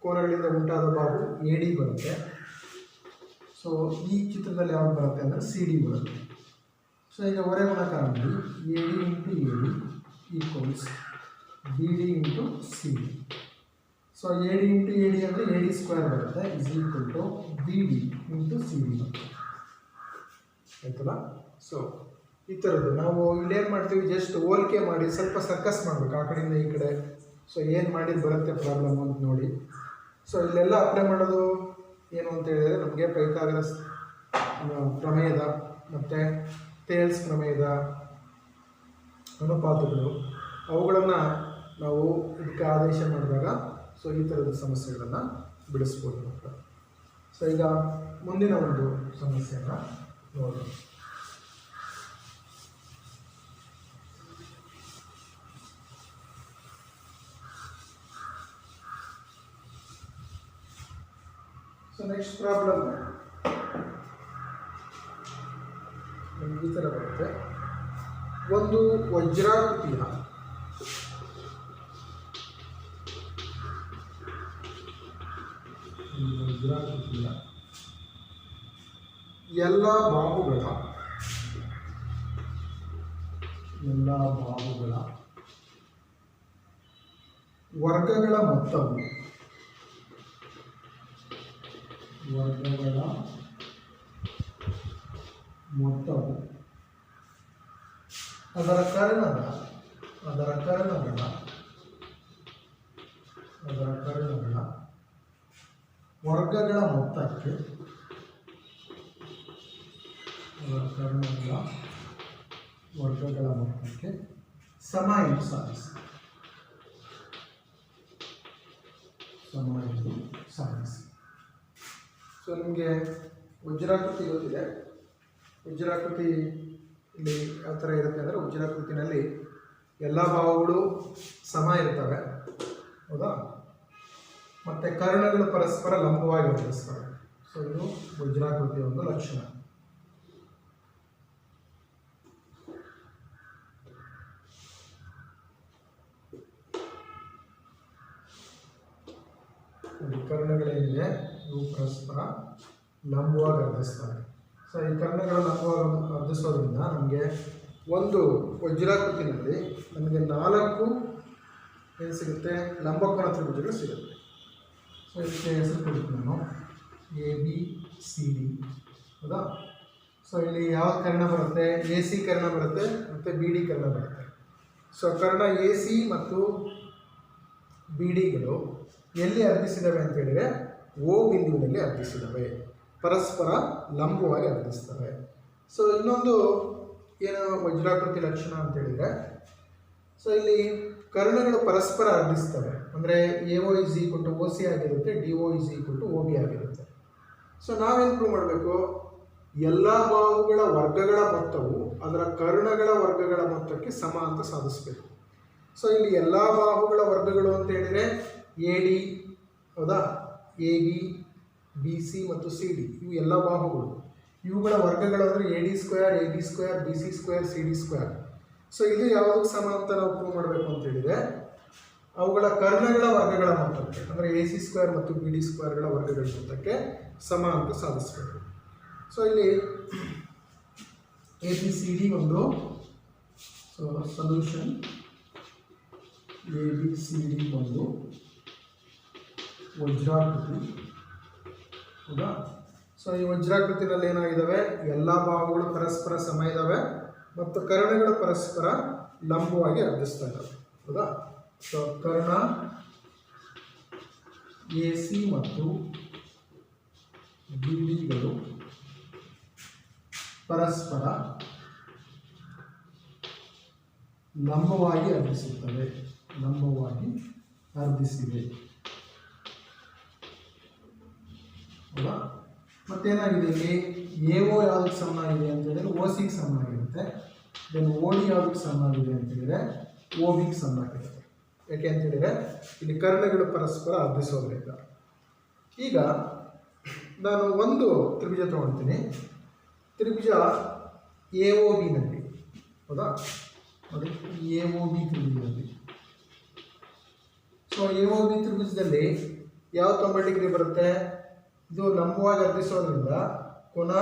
ಕೋನಗಳಿಂದ ಉಂಟಾದ ಭಾಗವು ಎ ಡಿ ಬರುತ್ತೆ. ಸೊ ಈ ಚಿತ್ರದಲ್ಲಿ ಯಾವುದು ಬರುತ್ತೆ ಅಂದರೆ ಸಿ ಡಿ ಬರುತ್ತೆ. ಸೊ ಈಗ ಹೊರೆ ಗುಣಕಾರ ಮಾಡಿ A D into A D equals B D into C D. So A D into A D ಅಂದರೆ ಎ ಡಿ ಸ್ಕ್ವೇರ್ ಬರುತ್ತೆ, is equal to B D into C D ಬರುತ್ತೆ. ಆಯ್ತಲ್ಲ? So ಈ ಥರದ್ದು ನಾವು ಇಲ್ಲೇನು ಮಾಡ್ತೀವಿ, ಜಸ್ಟ್ ಹೋಲಿಕೆ ಮಾಡಿ ಸ್ವಲ್ಪ ಸರ್ಕಸ್ ಮಾಡಬೇಕು ಆ ಕಡೆಯಿಂದ ಈ ಕಡೆ. ಸೊ ಏನು ಮಾಡಿದ್ದು ಬರುತ್ತೆ ಪ್ರಾಬ್ಲಮ್ ಅಂತ ನೋಡಿ. ಸೊ ಇಲ್ಲೆಲ್ಲ ಅಪ್ಲೈ ಮಾಡೋದು ಏನು ಅಂತ ಹೇಳಿದರೆ ನಮಗೆ ಪೈಥಾಗರಸ್ ಪ್ರಮೇಯದ ಮತ್ತು ಥೇಲ್ಸ್ ಪ್ರಮೇಯದ ಅನುಪಾತಗಳು, ಅವುಗಳನ್ನು ನಾವು ಇದಕ್ಕೆ ಆದೇಶ ಮಾಡಿದಾಗ ಸೊ ಈ ಥರದ ಸಮಸ್ಯೆಗಳನ್ನು ಬಿಡಿಸ್ಬೋದು. ಸೊ ಈಗ ಮುಂದಿನ ಒಂದು ಸಮಸ್ಯೆಯನ್ನು ನೋಡೋಣ. ಸೊ ನೆಕ್ಸ್ಟ್ ಪ್ರಾಬ್ಲಮ್ ಈ ಥರ ಬರುತ್ತೆ. ಒಂದು ವಜ್ರಾಕೃತಿಯ ಎಲ್ಲ ಬಾಹುಗಳ ವರ್ಗಗಳ ಮೊತ್ತವು ಅದರ ಕರ್ಣಗಳ ವರ್ಗಗಳ ಮೊತ್ತಕ್ಕೆ ಸಮ ಎಂದು ಸಾಧಿಸಿ. ಸೊ ನಿಮಗೆ ವಜ್ರಾಕೃತಿ ಗೊತ್ತಿದೆ. ವಜ್ರಾಕೃತಿ ಇಲ್ಲಿ ಯಾವ ಥರ ಇರುತ್ತೆ ಅಂದರೆ, ವಜ್ರಾಕೃತಿನಲ್ಲಿ ಎಲ್ಲ ಬಾಹುಗಳು ಸಮ ಇರ್ತವೆ, ಹೌದಾ? ಮತ್ತು ಕರ್ಣಗಳು ಪರಸ್ಪರ ಲಂಬವಾಗಿ ವರ್ತಿಸ್ತವೆ. ಸೊ ಇದು ವಜ್ರಾಕೃತಿಯ ಒಂದು ಲಕ್ಷಣ. ಕರ್ಣಗಳೇನಿದೆ ಇವು ಪರಸ್ಪರ ಲಂಬವಾಗಿ ವರ್ತಿಸ್ತವೆ. ಸೊ ಈ ಕರ್ಣಗಳು ಲಂಬವಾಗಿ ವರ್ತಿಸೋದ್ರಿಂದ ನಮಗೆ ಒಂದು ವಜ್ರಾಕೃತಿನಲ್ಲಿ ನಮಗೆ 4 ಏನು ಸಿಗುತ್ತೆ, ಲಂಬಕೋನ ತ್ರಿಭುಜಗಳು ಸಿಗುತ್ತೆ. ಸೊ ಇದಕ್ಕೆ ಹೆಸರು ಕೊಡ್ತೀನಿ ನಾನು, ABCD, ಹೌದಾ? ಸೊ ಇಲ್ಲಿ ಯಾವ ಕರ್ಣ ಬರುತ್ತೆ? AC ಕರ್ಣ ಬರುತ್ತೆ ಮತ್ತು BD ಕರ್ಣ ಬರುತ್ತೆ. ಸೊ ಕರ್ಣ AC ಮತ್ತು BDಗಳು ಎಲ್ಲಿ ಅರ್ಧಿಸಿದವೆ ಅಂತ ಹೇಳಿದರೆ O ಬಿಂದುವಿನಲ್ಲಿ ಅರ್ಧಿಸಿದವೆ, ಪರಸ್ಪರ ಲಂಬವಾಗಿ ಅರ್ಧಿಸ್ತವೆ. ಸೊ ಇನ್ನೊಂದು ಏನು ವಜ್ರಾಕೃತಿ ಲಕ್ಷಣ ಅಂತ ಹೇಳಿದರೆ, ಸೊ ಇಲ್ಲಿ ಕರ್ಣಗಳು ಪರಸ್ಪರ ಅರ್ಧಿಸ್ತವೆ. ಅಂದರೆ AO = OC ಆಗಿರುತ್ತೆ, DO = OB ಆಗಿರುತ್ತೆ. ಸೊ ನಾವೇನು ಪ್ರೂವ್ ಮಾಡಬೇಕು? ಎಲ್ಲ ಬಾಹುಗಳ ವರ್ಗಗಳ ಮೊತ್ತವು ಅದರ ಕರ್ಣಗಳ ವರ್ಗಗಳ ಮೊತ್ತಕ್ಕೆ ಸಮ ಅಂತ ಸಾಧಿಸಬೇಕು. ಸೊ ಇಲ್ಲಿ ಎಲ್ಲ ಬಾಹುಗಳ ವರ್ಗಗಳು ಅಂತ ಹೇಳಿದರೆ AD, ಹೌದಾ? AB, BC ಮತ್ತು CD ಇವು ಎಲ್ಲ ಬಾಹುಗಳು. ಇವುಗಳ ವರ್ಗಗಳು ಅಂದರೆ AD², AB², BC², CD². So ಇದು ಯಾವುದಕ್ಕೆ ಸಮ ಅಂತ ನಾವು ಪ್ರೂವ್ ಮಾಡಬೇಕು ಅಂತ ಹೇಳಿದರೆ, ಅವುಗಳ ಕರ್ಣಗಳ ವರ್ಗಗಳ ಮೊತ್ತಕ್ಕೆ ಅಂದರೆ AC² ಮತ್ತು BD² ವರ್ಗಗಳ ಮೊತ್ತಕ್ಕೆ ಸಮ ಅಂತ ಸಾಧಿಸಬೇಕು. ಸೊ ಇಲ್ಲಿ ABCD ಒಂದು ಸೊಲ್ಯೂಷನ್, ABCD ಒಂದು ವಜ್ರಾಕೃತಿ, ಹೌದಾ? ಸೊ ಈ ವಜ್ರಾಕೃತಿನಲ್ಲಿ ಏನಾಗಿದ್ದಾವೆ, ಎಲ್ಲ ಬಾಹುಗಳು ಪರಸ್ಪರ ಸಮ ಇದ್ದಾವೆ ಮತ್ತು ಕರ್ಣಗಳು ಪರಸ್ಪರ ಲಂಬವಾಗಿ ಅರ್ಧಿಸ್ತಾ ಇದ್ದಾವೆ, ಹೌದಾ? ಸೊ ಕರ್ಣ AC ಮತ್ತು BDಗಳು ಪರಸ್ಪರ ಲಂಬವಾಗಿ ಅರ್ಧಿಸುತ್ತವೆ, ಹೌದಾ? ಮತ್ತೇನಾಗಿದೆ ಇಲ್ಲಿ, AO ಯಾವುದಕ್ಕೆ ಸಮನಾಗಿದೆ ಅಂತ ಹೇಳಿದರೆ OCಗೆ ಸಮನಾಗಿರುತ್ತೆ. ದೆನ್ OD ಯಾವುದಕ್ಕೆ ಸಮನಾಗಿದೆ ಅಂತ ಹೇಳಿದರೆ OBಗೆ ಸಮನಾಗಿರುತ್ತೆ. ಯಾಕೆ ಅಂತ ಹೇಳಿದರೆ ಇಲ್ಲಿ ಕರ್ಣಗಳು ಪರಸ್ಪರ ಅರ್ಧಿಸೋದ್ರಿಂದ. ಈಗ ನಾನು ಒಂದು ತ್ರಿಭುಜ ತಗೊಳ್ತೀನಿ, ತ್ರಿಭುಜ AOBನಲ್ಲಿ, ಹೌದಾ? ನೋಡಿ, AOB ತ್ರಿಭುಜದಲ್ಲಿ. ಸೊ AOB ತ್ರಿಭುಜದಲ್ಲಿ ಯಾವ 90 ಡಿಗ್ರಿ ಬರುತ್ತೆ? ಇದು ಲಂಬವಾಗಿ ಅರ್ಧಿಸೋದ್ರಿಂದ ಕೋನ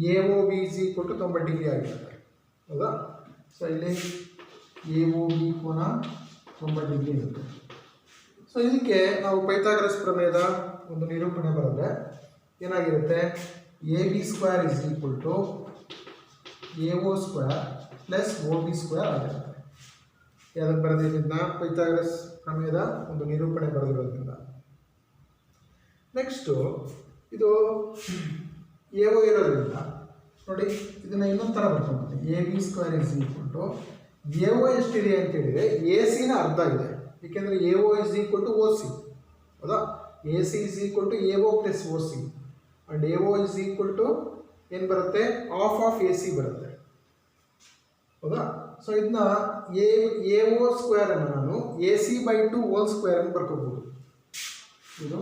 AOB = 90 ಡಿಗ್ರಿ ಆಗಿರುತ್ತೆ, ಹೌದಾ? ಸೊ ಇಲ್ಲಿ AOB ಕೋನ 90 ಡಿಗ್ರಿ ಇರುತ್ತೆ. ಸೊ ಇದಕ್ಕೆ ನಾವು ಪೈಥಾಗರಸ್ ಪ್ರಮೇಯದ ಒಂದು ನಿರೂಪಣೆ ಬರೆದ್ರೆ ಏನಾಗಿರುತ್ತೆ, AB² = AO² + OB² ಆಗಿರುತ್ತೆ. ಯಾವುದಕ್ಕೆ ಬರೆದಿದ್ದರಿಂದ? ಪೈಥಾಗರಸ್ ಪ್ರಮೇಯದ ಒಂದು ನಿರೂಪಣೆ ಬರೆದಿರೋದ್ರಿಂದ. ನೆಕ್ಸ್ಟು ಇದು AO ಇರೋದ್ರಿಂದ ನೋಡಿ, ಇದನ್ನು ಇನ್ನೊಂದು ಥರ ಬರ್ಕೊಂಡು AB² = AO ಎಷ್ಟಿದೆ ಅಂತ ಹೇಳಿದರೆ AC ಅರ್ಧ ಇದೆ. ಏಕೆಂದರೆ AO = OC, ಹೌದಾ? AC = AO + OC. And A O is equal to ಏನು ಬರುತ್ತೆ, ಆಫ್ ಆಫ್ ಎ ಸಿ ಬರುತ್ತೆ, ಹೌದಾ? ಸೊ ಇದನ್ನ ಎ ಒ ಸ್ಕ್ವೇರನ್ನು ನಾನು A C by 2 whole square ಅಂತ ಬರ್ಕೋಬೋದು. ಇದು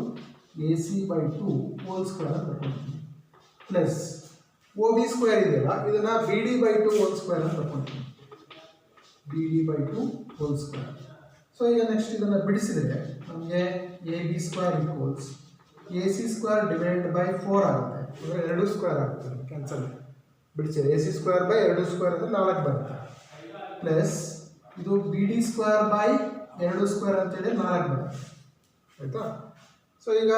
A C by 2 whole square ಅಂತ ಬರ್ಕೊಳ್ತೀನಿ. ಪ್ಲಸ್ ಒ ಬಿ ಸ್ಕ್ವೇರ್ ಇದೆಯಲ್ಲ, ಇದನ್ನು B D by 2 whole square ಅಂತ ಬರ್ಕೊಳ್ತೀನಿ. B D by 2 whole square. So ಈಗ ನೆಕ್ಸ್ಟ್ ಇದನ್ನು ಬಿಡಿಸಿದರೆ ನಮಗೆ A B square equals A C square divide by 4 ಆಗುತ್ತೆ. ಅಂದರೆ 2 ಸ್ಕ್ವೇರ್ ಆಗುತ್ತೆ, ಕ್ಯಾನ್ಸಲ್ ಬಿಡಿಸಿದೆ. A C square by 2 square ಅಂದರೆ 4 ಬರುತ್ತೆ. ಪ್ಲಸ್ ಇದು B D square by 2 square ಅಂತೇಳಿ 4 ಬರುತ್ತೆ, ಆಯಿತಾ? ಸೊ ಈಗ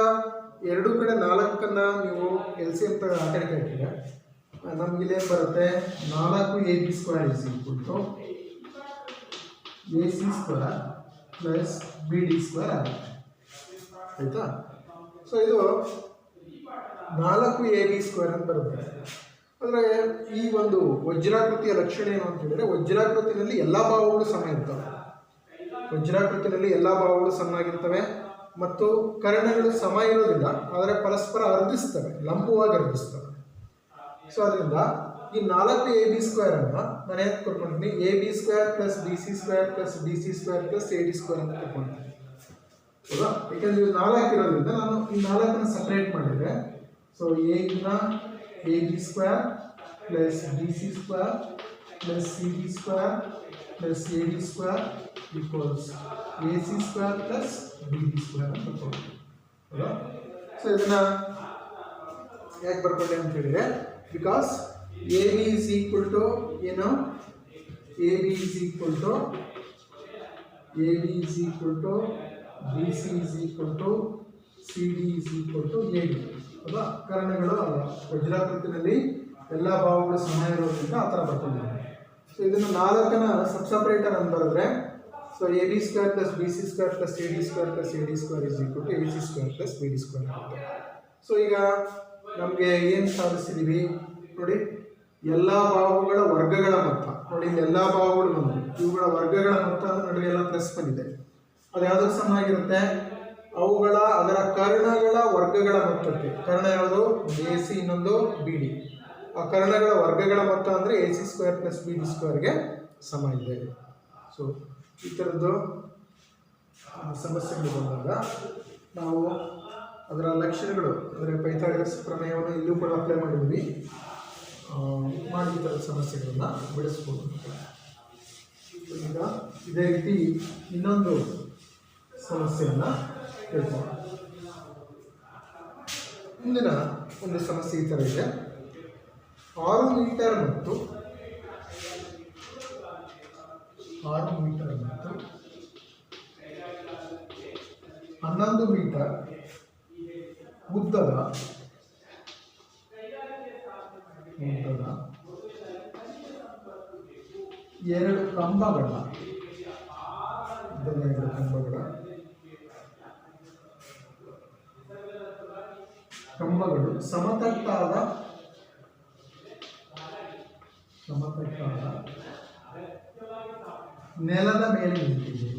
ಎರಡು ಕಡೆ 4ಅನ್ನು ನೀವು ಎಲ್ ಸಿ ಎಮ್ ತಗ ಆ ಕಡೆ ಹಾಕಿದ್ರೆ ನಮ್ಗೆ ಇಲ್ಲೇನು ಬರುತ್ತೆ, 4 A B square is equal to A C square plus B D square ಆಗುತ್ತೆ, ಆಯಿತಾ? ಸೊ ಇದು 4 ಎ ಬಿ ಸ್ಕ್ವೇರ್ ಅಂತ ಬರುತ್ತೆ. ಅಂದರೆ ಈ ಒಂದು ವಜ್ರಾಕೃತಿಯ ಲಕ್ಷಣ ಏನು ಅಂತ ಹೇಳಿದರೆ, ವಜ್ರಾಕೃತಿನಲ್ಲಿ ಎಲ್ಲ ಭಾವಗಳು ಸಮ ಇರ್ತವೆ. ವಜ್ರಾಕೃತಿನಲ್ಲಿ ಎಲ್ಲ ಭಾವಗಳು ಸಮನಾಗಿರ್ತವೆ ಮತ್ತು ಕರ್ಣಗಳು ಸಮ ಇರೋದಿಲ್ಲ, ಆದರೆ ಪರಸ್ಪರ ಅರ್ಧಿಸ್ತವೆ, ಲಂಬವಾಗಿ ಅರ್ಧಿಸ್ತವೆ. ಸೊ ಅದರಿಂದ ಈ 4 ಎ ಬಿ ಸ್ಕ್ವೇರನ್ನು ನಾನು ಏನು ಕೊಟ್ಕೊಂಡಿದ್ದೀನಿ, A B square plus B C square plus D C square plus A D square ಅಂತ ಕೊಟ್ಕೊಂಡಿದ್ದೀನಿ, ಹೌದಾ? ಯಾಕೆಂದರೆ ಇದು 4 ಇರೋದ್ರಿಂದ ನಾನು ಈ 4ಅನ್ನು ಸಪ್ರೇಟ್ ಮಾಡಿದರೆ, ಸೊ ಎನ A B square plus B C square plus C D square plus A D square equals A C square plus B D square ಅಂತ ಬರ್ಕೊಳ್ತೀವಿ, ಹೌದಾ? ಸೊ ಇದನ್ನು ಯಾಕೆ ಬರ್ಕೊಂಡೆ ಅಂತ ಹೇಳಿದರೆ, because A B is equal to ಏನು, A B is equal to B C is equal to C D is equal to A D, ಹೌದಾ? ಕರ್ಣಗಳು ಅಲ್ಲ, ವಜ್ರಾಕೃತಿನಲ್ಲಿ ಎಲ್ಲ ಭಾವಗಳು ಸಮ ಇರೋದ್ರಿಂದ ಆ ಥರ ಬರ್ಕೊಂಡಿದ್ದಾರೆ. ಸೊ ಇದನ್ನು 4ಅನ್ನು ಸಪ್ಸಪ್ರೇಟರ್ ಅಂತ ಬರೆದ್ರೆ, so A B square plus B C square plus A D square plus A D square is equal to A C square plus B D square ಆಗುತ್ತೆ. ಸೊ ಈಗ ನಮಗೆ ಏನು ಸಾಧಿಸಿದ್ದೀವಿ ನೋಡಿ, ಎಲ್ಲ ಭಾವಗಳ ವರ್ಗಗಳ ಮೊತ್ತ ನೋಡಿ, ಇಲ್ಲಿ ಎಲ್ಲ ಭಾವಗಳು ಬಂದು ಇವುಗಳ ವರ್ಗಗಳ ಮೊತ್ತ ನಡುವೆ ಎಲ್ಲ ಪ್ಲಸ್ ಬಂದಿದೆ. ಅದು ಯಾವುದಕ್ಕೆ ಸಮ ಆಗಿರುತ್ತೆ, ಅದರ ಕರ್ಣಗಳ ವರ್ಗಗಳ ಮೊತ್ತಕ್ಕೆ. ಕರ್ಣ ಯಾವುದು, ಎ ಸಿ, ಇನ್ನೊಂದು ಬಿ ಡಿ. ಆ ಕರ್ಣಗಳ ವರ್ಗಗಳ ಮೊತ್ತ ಅಂದರೆ A C square plus B D ಸ್ಕ್ವೇರ್ಗೆ ಸಮ ಇದೆ. ಸೊ ಈ ಥರದ್ದು ಸಮಸ್ಯೆಗಳು ಬಂದಾಗ ನಾವು ಅದರ ಲಕ್ಷಣಗಳು, ಅಂದರೆ ಪೈಥಾಗರಸ್ ಪ್ರಮೇಯವನ್ನು ಇಲ್ಲೂ ಕೂಡ ಅಪ್ಲೈ ಮಾಡಿದ್ವಿ, ಮಾಡಿ ಈ ಥರದ ಸಮಸ್ಯೆಗಳನ್ನು ಬಿಡಿಸ್ಬೋದು. ಈಗ ಇದೇ ರೀತಿ ಇನ್ನೊಂದು ಸಮಸ್ಯೆಯನ್ನು ತಿಳ್ಕೊಳ್ಳೋಣ. ಮುಂದಿನ ಒಂದು ಸಮಸ್ಯೆ ಈ ಥರ ಇದೆ. 6 ಮೀಟರ್ ಮತ್ತು 11 ಮೀಟರ್ ಉದ್ದದ 2 ಕಂಬಗಳು ಸಮತಟ್ಟಾದ ನೆಲದ ಮೇಲೆ ನಿಂತಿದೆ.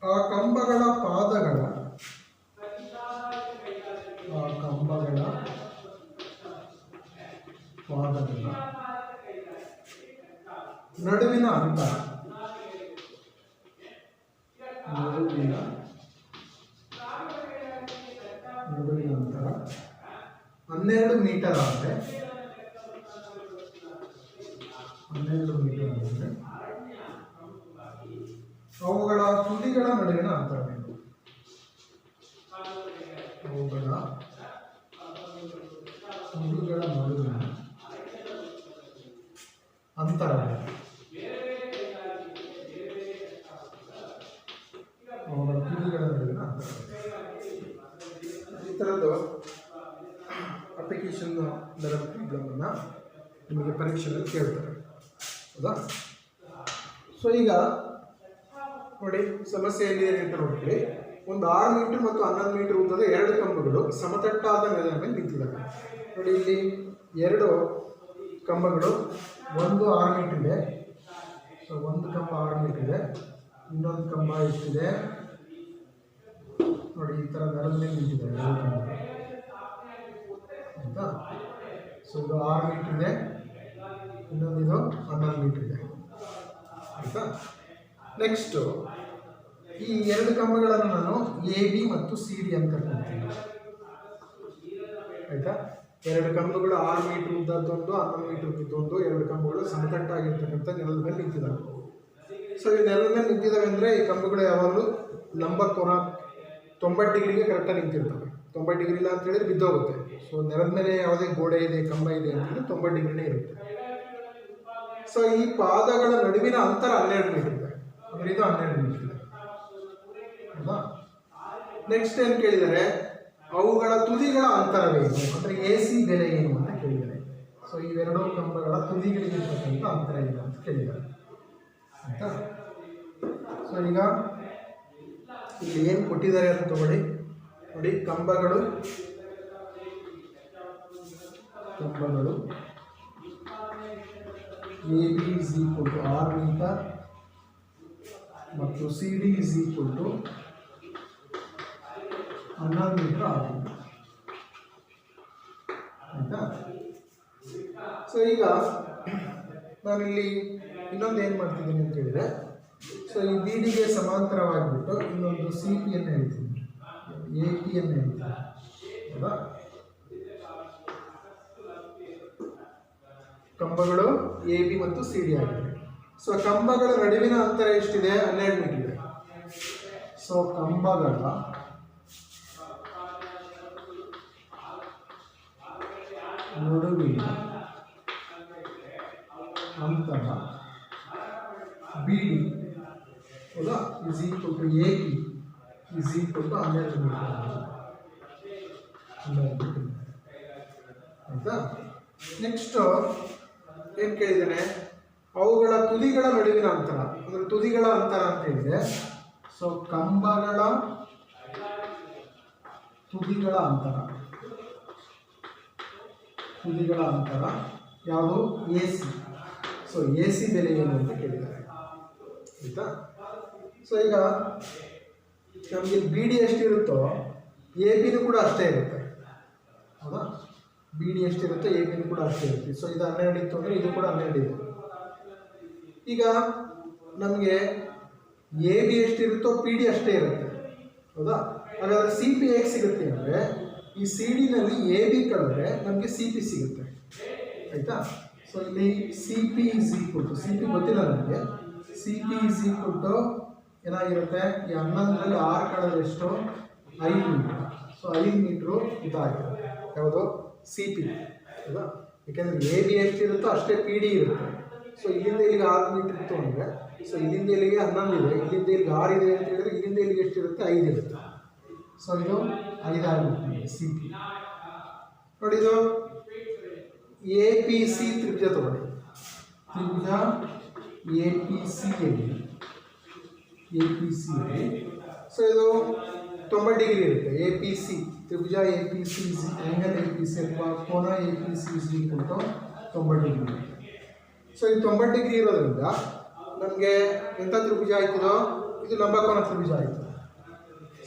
ಆ ಕಂಬಗಳ ಪಾದಗಳ ನಡುವಿನ ಅಂತರ 12 ಮೀಟರ್ ಆದರೆ ಅವುಗಳ ತುದಿಗಳ ನಡುವಿನ ಅಂತರವೇನು? ಈ ಥರದ್ದು ಅಪ್ಲಿಕೇಶನ್ ಲೆವೆಲ್ ಪ್ರಾಬ್ಲಮನ್ನು ನಿಮಗೆ ಪರೀಕ್ಷೆಯಲ್ಲಿ ಕೇಳ್ತಾರೆ, ಹೌದಾ? ಸೊ ಈಗ ನೋಡಿ, ಸಮಸ್ಯೆ ಏನಿದೆ ಅಂತ ನೋಡ್ತೀವಿ. ಒಂದು 6 ಮೀಟರ್ ಮತ್ತು 11 ಮೀಟರ್ ಉದ್ದದ 2 ಕಂಬಗಳು ಸಮತಟ್ಟಾದ ನೆಲದ ಮೇಲೆ ನಿಂತಿದ್ದಾವೆ. ನೋಡಿ, ಇಲ್ಲಿ 2 ಕಂಬಗಳು, ಒಂದು 6 ಮೀಟರ್ ಇದೆ, ಸೊ ಒಂದು ಕಂಬ 6 ಮೀಟರ್ ಇದೆ, ಇನ್ನೊಂದು ಕಂಬ ಎಷ್ಟಿದೆ ನೋಡಿ, ಈ ಥರ ನೆಲದ ಮೇಲೆ ನಿಂತಿದೆ 2 ಕಂಬ ಆಯಿತಾ. ಸೊ ಇದು 6 ಮೀಟರ್ ಇದೆ, ಇನ್ನೊಂದು ಇದು 11 ಮೀಟರ್ ಇದೆ ಆಯಿತಾ. ನೆಕ್ಸ್ಟು ಈ 2 ಕಂಬಗಳನ್ನು ನಾನು ಎ ಬಿ ಮತ್ತು ಸಿ ಡಿ ಅಂತ ಕರ್ಕೊಳ್ತೀನಿ ಆಯಿತಾ. 2 ಕಂಬಗಳು 6 ಮೀಟರ್ ಉದ್ದದ್ದೊಂದು, 11 ಮೀಟರ್ ಉದ್ದೊಂದು, 2 ಕಂಬಗಳು ಸಮತಟ್ಟಾಗಿರ್ತಕ್ಕಂಥ ನೆಲದ ಮೇಲೆ ನಿಂತಿದ್ದಾವೆ. ಸೊ ಈ ನೆಲದ ಮೇಲೆ ನಿಂತಿದ್ದಾವೆ ಅಂದರೆ ಈ ಕಂಬಗಳು ಯಾವಾಗಲೂ ಲಂಬ ಕೋನ 90 ಡಿಗ್ರಿಗೆ ಕರೆಕ್ಟಾಗಿ ನಿಂತಿರ್ತವೆ. 90 ಡಿಗ್ರಿ ಇಲ್ಲ ಅಂತ ಹೇಳಿದ್ರೆ ಬಿದ್ದೋಗುತ್ತೆ. ಸೊ ನೆಲದ ಮೇಲೆ ಯಾವುದೇ ಗೋಡೆ ಇದೆ, ಕಂಬ ಇದೆ ಅಂತಂದರೆ 90 ಡಿಗ್ರಿನೇ ಇರುತ್ತೆ. ಸೊ ಈ ಪಾದಗಳ ನಡುವಿನ ಅಂತರ 12 ಮೀಟರ್ ಇದೆ, ಅಂದರೆ ಇದು 12 ಮೀಟರ್ ಇದೆ ಹೌದಾ. ನೆಕ್ಸ್ಟ್ ಏನು ಕೇಳಿದರೆ ಅವುಗಳ ತುದಿಗಳ ಅಂತರವೇನು, ಅಂದರೆ ಎ ಸಿ ಬೆಲೆ ಏನು ಅಂತ ಕೇಳಿದ್ದಾರೆ. ಸೊ ಇವೆರಡೂ ಕಂಬಗಳ ತುದಿಗಳಿಗಿರ್ತಕ್ಕಂಥ ಅಂತರ ಏನು ಅಂತ ಕೇಳಿದ್ದಾರೆ ಆಯಿತಾ. ಸೊ ಈಗ ಇಲ್ಲಿ ಏನು ಕೊಟ್ಟಿದ್ದಾರೆ ಅಂತ ತಗೊಳ್ಳಿ ನೋಡಿ. ಕಂಬಗಳು A B is equal to 6 metre ಮತ್ತು C D is equal to 11 metre ಆಗುತ್ತೆ ಆಯಿತಾ. ಸೊ ಈಗ ನಾನಿಲ್ಲಿ ಇನ್ನೊಂದು ಏನು ಮಾಡ್ತಿದ್ದೀನಿ ಅಂತ ಹೇಳಿದರೆ, ಸೊ ಈ ಬಿ ಡಿಗೆ ಸಮಾಂತರವಾಗಿಬಿಟ್ಟು ಇನ್ನೊಂದು ಸಿ ಪಿಯನ್ನು ಹೇಳ್ತೀನಿ, ಎ ಪಿಯನ್ನು ಹೇಳ್ತೀನಿ ಹೌದಾ. ಕಂಬಗಳು ಎ ಬಿ ಮತ್ತು ಸಿ ಡಿ ಆಗಿದೆ. ಸೊ ಕಂಬಗಳ ನಡುವಿನ ಅಂತರ ಎಷ್ಟಿದೆ, 12 ಮೀಟರ್ ಇದೆ. ಸೊ ಕಂಬಗಳ ನಡುವಿನ ಅಂತರ ಬಿ ಡಿ ಹೌದಾ is equal to A P is equal to 12 metre ಆಯಿತಾ. ನೆಕ್ಸ್ಟು ಏನು ಕೇಳಿದ್ದೇನೆ, ಅವುಗಳ ತುದಿಗಳ ನಡುವಿನ ಅಂತರ, ಅಂದರೆ ತುದಿಗಳ ಅಂತರ ಅಂತ ಹೇಳಿದೆ. ಸೊ ಕಂಬಗಳ ತುದಿಗಳ ಅಂತರ ಯಾವುದು, A C. So A C ಬೆಲೆ ಏನು ಅಂತ ಕೇಳಿದ್ದಾರೆ ಆಯಿತಾ. ಸೊ ಈಗ ನಮಗೆ ಬಿ ಡಿ ಎಷ್ಟಿರುತ್ತೋ ಎ ಬಿನೂ ಕೂಡ ಅಷ್ಟೇ ಇರುತ್ತೆ ಹೌದಾ. ಬಿ ಡಿ ಎಷ್ಟಿರುತ್ತೋ ಎ ಬಿನೂ ಕೂಡ ಅಷ್ಟೇ ಇರುತ್ತೆ. ಸೊ ಇದು 12 ಇತ್ತು ಅಂದರೆ ಇದು ಕೂಡ 12 ಇದೆ. ಈಗ ನಮಗೆ ಎ ಬಿ ಎಷ್ಟಿರುತ್ತೋ ಪಿ ಡಿ ಅಷ್ಟೇ ಇರುತ್ತೆ ಹೌದಾ. ಹಾಗಾದರೆ ಸಿ ಪಿ ಹೇಗೆ ಸಿಗುತ್ತೆ ಅಂದರೆ, ಈ ಸಿ ಡಿನಲ್ಲಿ ಎ ಬಿ ಕಳೆದ್ರೆ ನಮಗೆ ಸಿ ಪಿ ಸಿಗುತ್ತೆ ಆಯಿತಾ. ಸೊ ಇಲ್ಲಿ C P is equal to, C P ಗೊತ್ತಿಲ್ಲ ನನಗೆ, C P is equal to ಏನಾಗಿರುತ್ತೆ, ಈ 11ರಲ್ಲಿ 6 ಕಳೆದ್ರೆ ಎಷ್ಟು, 5 ಮೀಟ್ರ್. ಸೊ 5 ಮೀಟ್ರು ಇದಾಗಿರುತ್ತೆ ಯಾವುದು, ಸಿ ಪಿ ಹೌದಾ. ಏಕೆಂದರೆ ಎ ಬಿ ಎಷ್ಟಿರುತ್ತೋ ಅಷ್ಟೇ ಪಿ ಡಿ ಇರುತ್ತೆ. ಸೊ ಇಲ್ಲಿಂದ ಇಲ್ಲಿಗೆ 6 ಮೀಟ್ರ್ ಇತ್ತು ಅಂದರೆ, ಸೊ ಇಲ್ಲಿಂದ ಇಲ್ಲಿಗೆ 11 ಇದೆ, ಇಲ್ಲಿಂದ ಇಲ್ಲಿಗೆ 6 ಇದೆ ಅಂತ ಹೇಳಿದ್ರೆ ಇಲ್ಲಿಂದ ಇಲ್ಲಿಗೆ ಎಷ್ಟಿರುತ್ತೆ, 5 ಇರುತ್ತೆ. ಸೊ ಇದು 5 ಆಗುತ್ತೆ ಸಿ ಪಿ. ನೋಡಿ ಇದು ಎ ಪಿ ಸಿ ತ್ರಿಭುಜ ತಗೊಳ್ಳಿ, ತ್ರಿಭುಜ ಎ ಪಿ ಸಿಯಲ್ಲಿ ಸೊ ಇದು 90 ಡಿಗ್ರಿ ಇರುತ್ತೆ. ಎ ಪಿ ಸಿ ತ್ರಿಭುಜ A P C angle A P C ಅಥವಾ ಕೋನ A P C is equal to 90 degree ಇರುತ್ತೆ. ಸೊ ಇದು 90 ಡಿಗ್ರಿ ಇರೋದ್ರಿಂದ ನಮಗೆ ಎಂಥ ತ್ರಿಭುಜ ಆಯ್ತಿದೋ, ಇದು ಲಂಬಕೋನ ತ್ರಿಭುಜ ಆಯಿತು.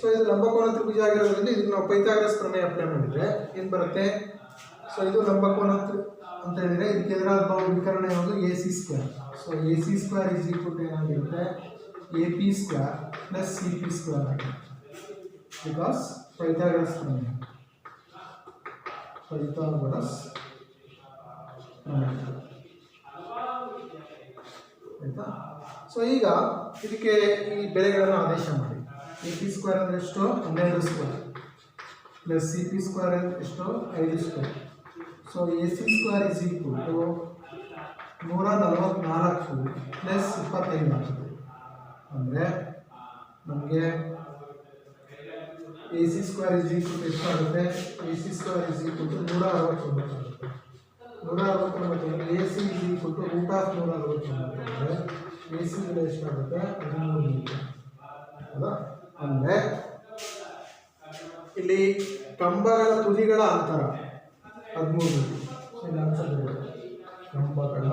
ಸೊ ಇದು ಲಂಬಕೋನ ತ್ರಿಭುಜ ಆಗಿರೋದ್ರಿಂದ ಇದಕ್ಕೆ ನಾವು ಪೈಥಾಗರಸ್ ಪ್ರಮೇಯ ಅಪ್ಲೈ ಮಾಡಿದರೆ ಏನು ಬರುತ್ತೆ, ಸೊ ಇದು ಲಂಬಕೋನ ಅಂತ ಹೇಳಿದರೆ ಇದಕ್ಕೆ ಎದುರಾದ ವಿಕರಣ ಯಾವುದು, A C square. So A C square is equal to ಏನಾಗಿರುತ್ತೆ, A P square plus C P square ಆಗಿರುತ್ತೆ. ಬಿಕಾಸ್ ಪೈಥಾಗರಸ್ ಪ್ರಮೇಯ, ಆಯಿತಾ. ಸೊ ಈಗ ಇದಕ್ಕೆ ಈ ಬೆಲೆಗಳನ್ನು ಆದೇಶ ಮಾಡಿ. ಎ ಪಿ ಸ್ಕ್ವೇರ್ ಅಂದರೆ ಎಷ್ಟು, 12 square plus C P square ಎಷ್ಟು, 5 square. So A C square is equal to 144 plus 25 ಆಗ್ತದೆ. ಅಂದರೆ ನಮಗೆ A C square is equal to ಎಷ್ಟಾಗುತ್ತೆ, A C square is equal to 169 ಆಗುತ್ತೆ. 169 A C is equal to root of 169 ಅಂದರೆ A C ಬೆಲೆ ಎಷ್ಟಾಗುತ್ತೆ, 13 metre ಹೌದಾ. ಅಂದರೆ ಇಲ್ಲಿ ಕಂಬಗಳ ತುದಿಗಳ ಅಂತರ 13 ಮೀಟರ್. ಕಂಬಗಳ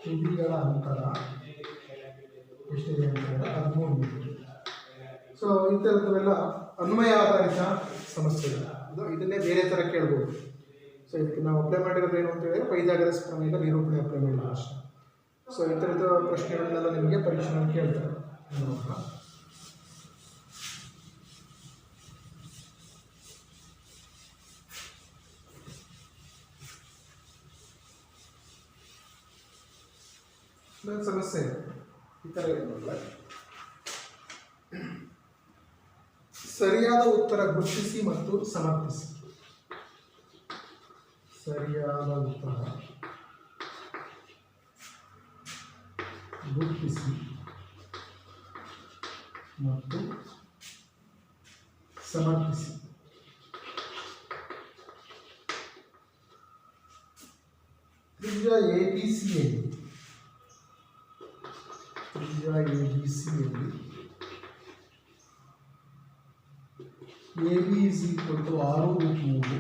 ತುದಿಗಳ ಅಂತರ ಎಷ್ಟಿದೆ ಅಂತ ಹೇಳಿದ್ರೆ 13 ಮೀಟರ್. ಸೊ ಈ ಥರದ್ದೆಲ್ಲ ಅನ್ವಯ ಆಧಾರಿತ ಸಮಸ್ಯೆಗಳು. ಇದನ್ನೇ ಬೇರೆ ಥರ ಕೇಳ್ಬೋದು. ಸೊ ಇದಕ್ಕೆ ನಾವು ಅಪ್ಲೈ ಮಾಡಿರೋದು ಏನು ಅಂತ ಹೇಳಿದ್ರೆ ಪೈಥಾಗರಸ್ ಪ್ರಮೇಯದ ನಿರೂಪಣೆ ಅಪ್ಲೈ ಮಾಡಿರೋದು ಅಷ್ಟೇ. ಸೊ ಈ ಥರದ ಪ್ರಶ್ನೆಗಳನ್ನೆಲ್ಲ ನಿಮಗೆ ಪರೀಕ್ಷೆನಲ್ಲಿ ಕೇಳ್ತಾರೆ. ಸಮಸ್ಯೆ ಈ ಥರ ಏನಲ್ಲ, ಸರಿಯಾದ ಉತ್ತರ ಗುರುತಿಸಿ ಮತ್ತು ಸಮರ್ಥಿಸಿ. ಸರಿಯಾದ ಉತ್ತರ ಗುರುತಿಸಿ ಮತ್ತು ಸಮರ್ಥಿಸಿ. ತ್ರಿಭುಜ ಎಬಿಸಿಯಲ್ಲಿ AB is equal to 6√3,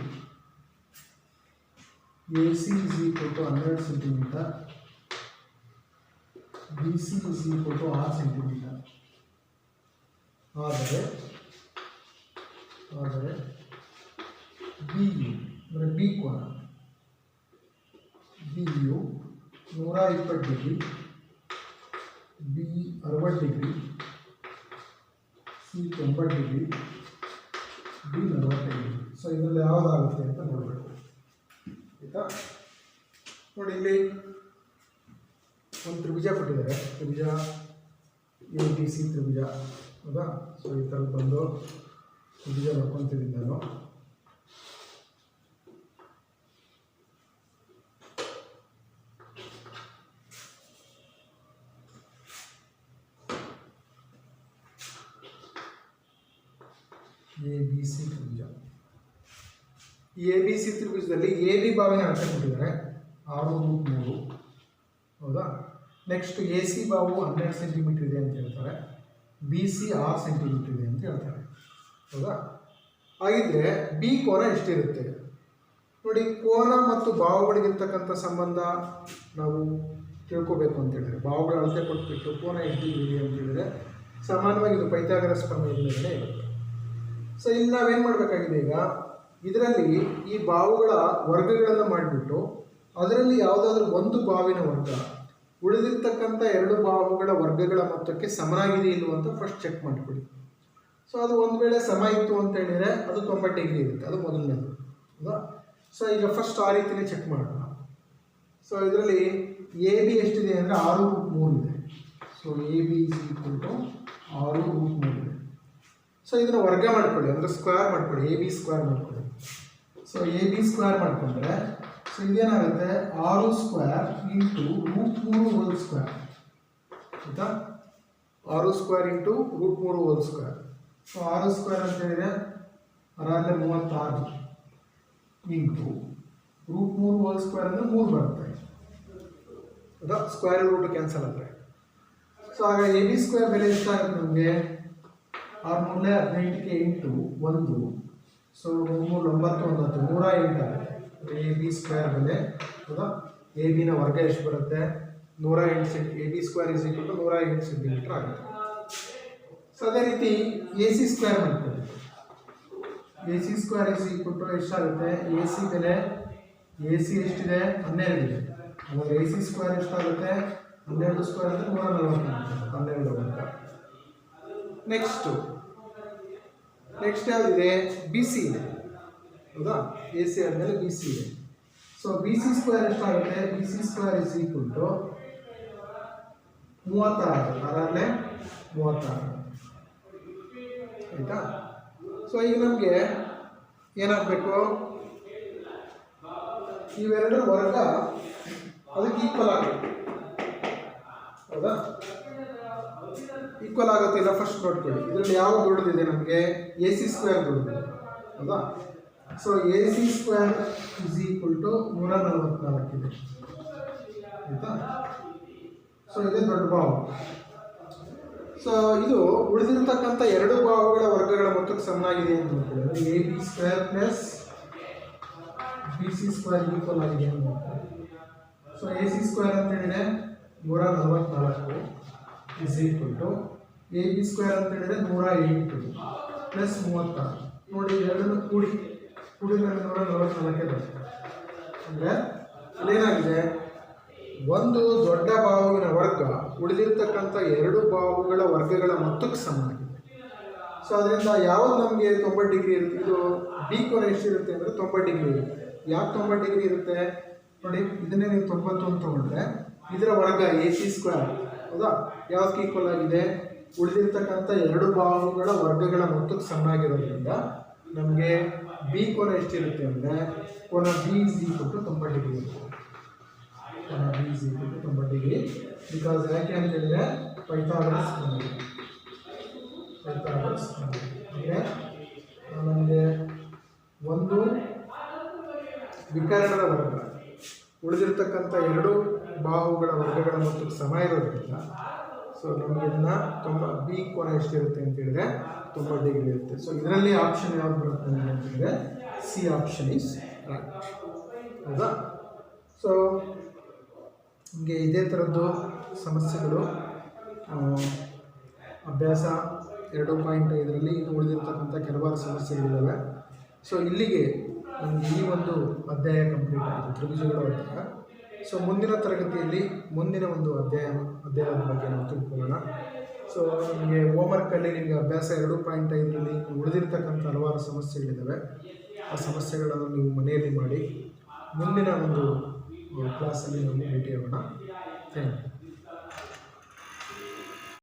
AC is equal to 12 centimeter, BC is equal to 6 centimeter. ಆದರೆ BU ಅಂದರೆ B ಕೋನ BU 120 degree, B 60 degree, C 90 degree, B 40 degree. So ಇದರಲ್ಲಿ ಯಾವುದಾಗುತ್ತೆ ಅಂತ ನೋಡಬೇಕು. ಆಯಿತಾ? ನೋಡಿ, ಇಲ್ಲಿ ಒಂದು ತ್ರಿಭುಜ ಕೊಟ್ಟಿದ್ದಾರೆ, ತ್ರಿಭುಜ ABC ತ್ರಿಭುಜ. ಹೌದಾ? ಸೊ ಈ ಥರದ್ದೊಂದು ತ್ರಿಭುಜ ಬರ್ಕೊತಿದ್ದೀನಿ ನಾನು. ABC ತ್ರಿಭುಜ. ಈ ABC ತ್ರಿಭುಜದಲ್ಲಿ AB ಬಾವಿನ ಅಳತೆ ಕೊಟ್ಟಿದ್ದಾರೆ 6√3. ಹೌದಾ? ನೆಕ್ಸ್ಟ್ AC ಬಾವು 12 ಸೆಂಟಿಮೀಟರ್ ಇದೆ ಅಂತ ಹೇಳ್ತಾರೆ, BC 6 ಸೆಂಟಿಮೀಟರ್ ಇದೆ ಅಂತ ಹೇಳ್ತಾರೆ. ಹೌದಾ? ಹಾಗಿದ್ರೆ B ಕೋನ ಎಷ್ಟಿರುತ್ತೆ ನೋಡಿ. ಕೋನ ಮತ್ತು ಬಾವುಗಳಿಗಿರ್ತಕ್ಕಂಥ ಸಂಬಂಧ ನಾವು ತಿಳ್ಕೋಬೇಕು ಅಂತ ಹೇಳಿದ್ರೆ, ಬಾವುಗಳ ಅಳತೆ ಕೊಟ್ಬಿಟ್ಟು ಕೋನ ಎಷ್ಟಿದೆ ಅಂತ ಹೇಳಿದ್ರೆ ಸಾಮಾನ್ಯವಾಗಿ ಇದು ಪೈಥಾಗರಸ್ ಪ್ರಮೇಯದ ಮೇಲೆ ಇರುತ್ತೆ. ಸೊ ಇಲ್ಲಿ ನಾವೇನು ಮಾಡಬೇಕಾಗಿದೆ, ಈಗ ಇದರಲ್ಲಿ ಈ ಬಾವುಗಳ ವರ್ಗಗಳನ್ನು ಮಾಡಿಬಿಟ್ಟು ಅದರಲ್ಲಿ ಯಾವುದಾದ್ರೂ ಒಂದು ಬಾವಿನ ವರ್ಗ ಉಳಿದಿರ್ತಕ್ಕಂಥ 2 ಬಾಹುಗಳ ವರ್ಗಗಳ ಮೊತ್ತಕ್ಕೆ ಸಮನಾಗಿದೆ ಇಲ್ವ ಅಂತ ಫಸ್ಟ್ ಚೆಕ್ ಮಾಡಿಕೊಡಿ. ಸೊ ಅದು ಒಂದು ವೇಳೆ ಸಮ ಇತ್ತು ಅಂತ ಹೇಳಿದರೆ ಅದು 90 ಡಿಗ್ರಿ ಇರುತ್ತೆ, ಅದು ಮೊದಲನೇದು. ಹೌದಾ? ಸೊ ಈಗ ಫಸ್ಟ್ ಆ ರೀತಿಯೇ ಚೆಕ್ ಮಾಡೋಣ. ಸೊ ಇದರಲ್ಲಿ AB ಎಷ್ಟಿದೆ ಅಂದರೆ 6√3 ಇದೆ. So AB is equal to 6√3 ಇದೆ. ಸೊ ಇದನ್ನು ವರ್ಗ ಮಾಡ್ಕೊಳ್ಳಿ, ಅಂದರೆ ಸ್ಕ್ವೇರ್ ಮಾಡ್ಕೊಳ್ಳಿ, AB ಸ್ಕ್ವೇರ್ ಮಾಡ್ಕೊಳ್ಳಿ. ಸೊ AB ಸ್ಕ್ವೇರ್ ಮಾಡ್ಕೊಂಡ್ರೆ ಸೊ ಇದೇನಾಗುತ್ತೆ 6 ಸ್ಕ್ವೇರ್ ಇಂಟು √3 ಹೋಲ್ ಸ್ಕ್ವೇರ್. ಆಯಿತಾ? 6 square into √3 whole square. So 6 square ಅಂತ ಹೇಳಿದರೆ 36 ಇಂಟು √3 ಹೋಲ್ ಸ್ಕ್ವೇರ್ ಅಂದರೆ 3 ಬರುತ್ತೆ. ಹೌದಾ? ಸ್ಕ್ವೇರ್ ರೂಟ್ ಕ್ಯಾನ್ಸಲ್ ಆದರೆ. ಸೊ ಆಗ AB ಸ್ಕ್ವೇರ್ ಬೆಲೆ ಎಷ್ಟಾಗುತ್ತೆ ನಮಗೆ? 6 15ಕ್ಕೆ ಇಂಟು 1, ಸೊ 3 9 108 ಆಗುತ್ತೆ. AB ಸ್ಕ್ವೇರ್ ಬೆಲೆ. ಹೌದಾ? ABನ ವರ್ಗ ಎಷ್ಟು ಬರುತ್ತೆ? 108 AB square is equal to 108 centimetre ಆಗುತ್ತೆ. ಸೊ ಅದೇ ರೀತಿ AC ಸ್ಕ್ವೇರ್ ಮಾಡ್ಕೊಳ್ಳಿ. AC square is equal to ಎಷ್ಟಾಗುತ್ತೆ? AC ಬೆಲೆ AC ಎಷ್ಟಿದೆ? 12 ಇದೆ. ಹಾಗಾದರೆ AC ಸ್ಕ್ವೇರ್ ಎಷ್ಟಾಗುತ್ತೆ? 12 ಸ್ಕ್ವೇರ್ ಅಂದರೆ 140 12 ವರ್ಗ. ನೆಕ್ಸ್ಟ್ ಯಾವುದಿದೆ? BC ಇದೆ. ಹೌದಾ? AC ಆದಮೇಲೆ BC ಇದೆ. ಸೊ BC ಸ್ಕ್ವೇರ್ ಎಷ್ಟಾಗುತ್ತೆ? BC square is equal to 36 36. ಆಯಿತಾ? ಸೊ ಈಗ ನಮಗೆ ಏನಾಗಬೇಕು? ಇವೆರಡರ ವರ್ಗ ಅದಕ್ಕೆ ಈಕ್ವಲ್ ಆಗುತ್ತೆ. ಹೌದಾ? ಈಕ್ವಲ್ ಆಗುತ್ತೆ ಇಲ್ಲ ಫಸ್ಟ್ ನೋಡ್ಕೊಳ್ಳಿ. ಇದರಲ್ಲಿ ಯಾವ ದೊಡ್ಡದಿದೆ ನಮಗೆ? AC ಸ್ಕ್ವೇರ್ ದೊಡ್ಡದಿದೆ. ಹೌದಾ? So AC square is equal to 144 ಇದೆ. ಆಯಿತಾ? ಸೊ ಇದೇ ದೊಡ್ಡ ಬಾವು. ಸೊ ಇದು ಉಳಿದಿರ್ತಕ್ಕಂಥ 2 ಬಾಹುಗಳ ವರ್ಗಗಳ ಮೊತ್ತಕ್ಕೆ ಸಮನಾಗಿದೆ ಅಂತ ನೋಡ್ಕೊಳ್ಳಿ. AB square plus BC square equal ಆಗಿದೆ ಅಂತ ನೋಡ್ಕೊಳ್ಳಿ. ಸೊ AC ಸ್ಕ್ವೇರ್ ಅಂತ ಹೇಳಿದ್ರೆ 144 is equal to A B square ಅಂತ ಹೇಳಿದರೆ 108 ಪ್ಲಸ್ 36. ನೋಡಿ ಎರಡನ್ನು ಕೂಡಿದ್ರೆ 144 ಬರುತ್ತೆ. ಅಂದರೆ ಅಲ್ಲೇನಾಗಿದೆ, ಒಂದು ದೊಡ್ಡ ಬಾಹುವಿನ ವರ್ಗ ಉಳಿದಿರ್ತಕ್ಕಂಥ ಎರಡು ಬಾಹುಗಳ ವರ್ಗಗಳ ಮೊತ್ತಕ್ಕೆ ಸಮನಾಗಿದೆ. ಸೊ ಅದರಿಂದ ಯಾವುದು ನಮಗೆ 90 ಡಿಗ್ರಿ ಇರುತ್ತೆ, ಇದು ಬಿ ಕೋನ ಎಷ್ಟಿರುತ್ತೆ ಅಂದರೆ 90 ಡಿಗ್ರಿ ಇರುತ್ತೆ. ಯಾಕೆ 90 ಡಿಗ್ರಿ ಇರುತ್ತೆ ನೋಡಿ, ಇದನ್ನೇ ನೀವು 90 ಅಂತ ತೊಗೊಂಡ್ರೆ ಇದರ ವರ್ಗ ಎ ಸಿ ಸ್ಕ್ವೇರ್ ಹೌದಾ, ಯಾವ್ದಕ್ಕೆ ಈಕ್ವಲ್ ಆಗಿದೆ, ಉಳಿದಿರ್ತಕ್ಕಂಥ ಎರಡು ಬಾಹುಗಳ ವರ್ಗಗಳ ಮೊತ್ತಕ್ಕೆ ಸಮನಾಗಿರೋದ್ರಿಂದ ನಮಗೆ ಬಿ ಕೋನ ಎಷ್ಟಿರುತ್ತೆ ಅಂದರೆ ಕೋನ B is equal to 90 degree ಇರುತ್ತೆ. ಕೋನ B is equal to 90 degree. Because ಯಾಕೆ ಅಂತ ಹೇಳಿದ್ರೆ ಪೈಥಾಗರಸ್ ಅಂದರೆ ನಮಗೆ ಒಂದು ವಿಕರಣದ ವರ್ಗ ಉಳಿದಿರ್ತಕ್ಕಂಥ ಎರಡು ಬಾಹುಗಳ ವರ್ಗಗಳ ಮೊತ್ತಕ್ಕೆ ಸಮ ಇರೋದ್ರಿಂದ ಸೊ ನಮಗೆ ಇದನ್ನು ಬಿ ಕೋನ ಎಷ್ಟಿರುತ್ತೆ ಅಂತ ಹೇಳಿದ್ರೆ 90 ಡಿಗ್ರಿ ಇರುತ್ತೆ. ಸೊ ಇದರಲ್ಲಿ ಆಪ್ಷನ್ ಯಾವ್ದು ಬರುತ್ತೆ ಅಂತ ಹೇಳಿದ್ರೆ ಸಿ ಆಪ್ಷನ್ ಈಸ್ ರೈಟ್ ಹೌದಾ. ಸೊ ನಿಮಗೆ ಇದೇ ಥರದ್ದು ಸಮಸ್ಯೆಗಳು ಅಭ್ಯಾಸ 2.5ರಲ್ಲಿ ಇದು ಉಳಿದಿರ್ತಕ್ಕಂಥ ಕೆಲವಾರು ಸಮಸ್ಯೆಗಳಿದ್ದಾವೆ. ಸೊ ಇಲ್ಲಿಗೆ ನಮಗೆ ಈ ಒಂದು ಅಧ್ಯಾಯ ಕಂಪ್ಲೀಟ್ ಆಯಿತು, ತ್ರಿಭುಜಗಳ ಅಧ್ಯಾಯ. ಸೊ ಮುಂದಿನ ತರಗತಿಯಲ್ಲಿ ಮುಂದಿನ ಒಂದು ಅಧ್ಯಾಯದ ಬಗ್ಗೆ ನಾವು ತಿಳ್ಕೊಳ್ಳೋಣ. ಸೊ ನಿಮಗೆ ಹೋಮ್ವರ್ಕಲ್ಲಿ ನಿಮಗೆ ಅಭ್ಯಾಸ 2.5ರಲ್ಲಿ ಉಳಿದಿರ್ತಕ್ಕಂಥ ಹಲವಾರು ಸಮಸ್ಯೆಗಳಿದ್ದಾವೆ. ಆ ಸಮಸ್ಯೆಗಳನ್ನು ನೀವು ಮನೆಯಲ್ಲಿ ಮಾಡಿ ಮುಂದಿನ ಒಂದು ಕ್ಲಾಸಲ್ಲಿ ನಾವು ಭೇಟಿಯಾಗೋಣ. Thank you.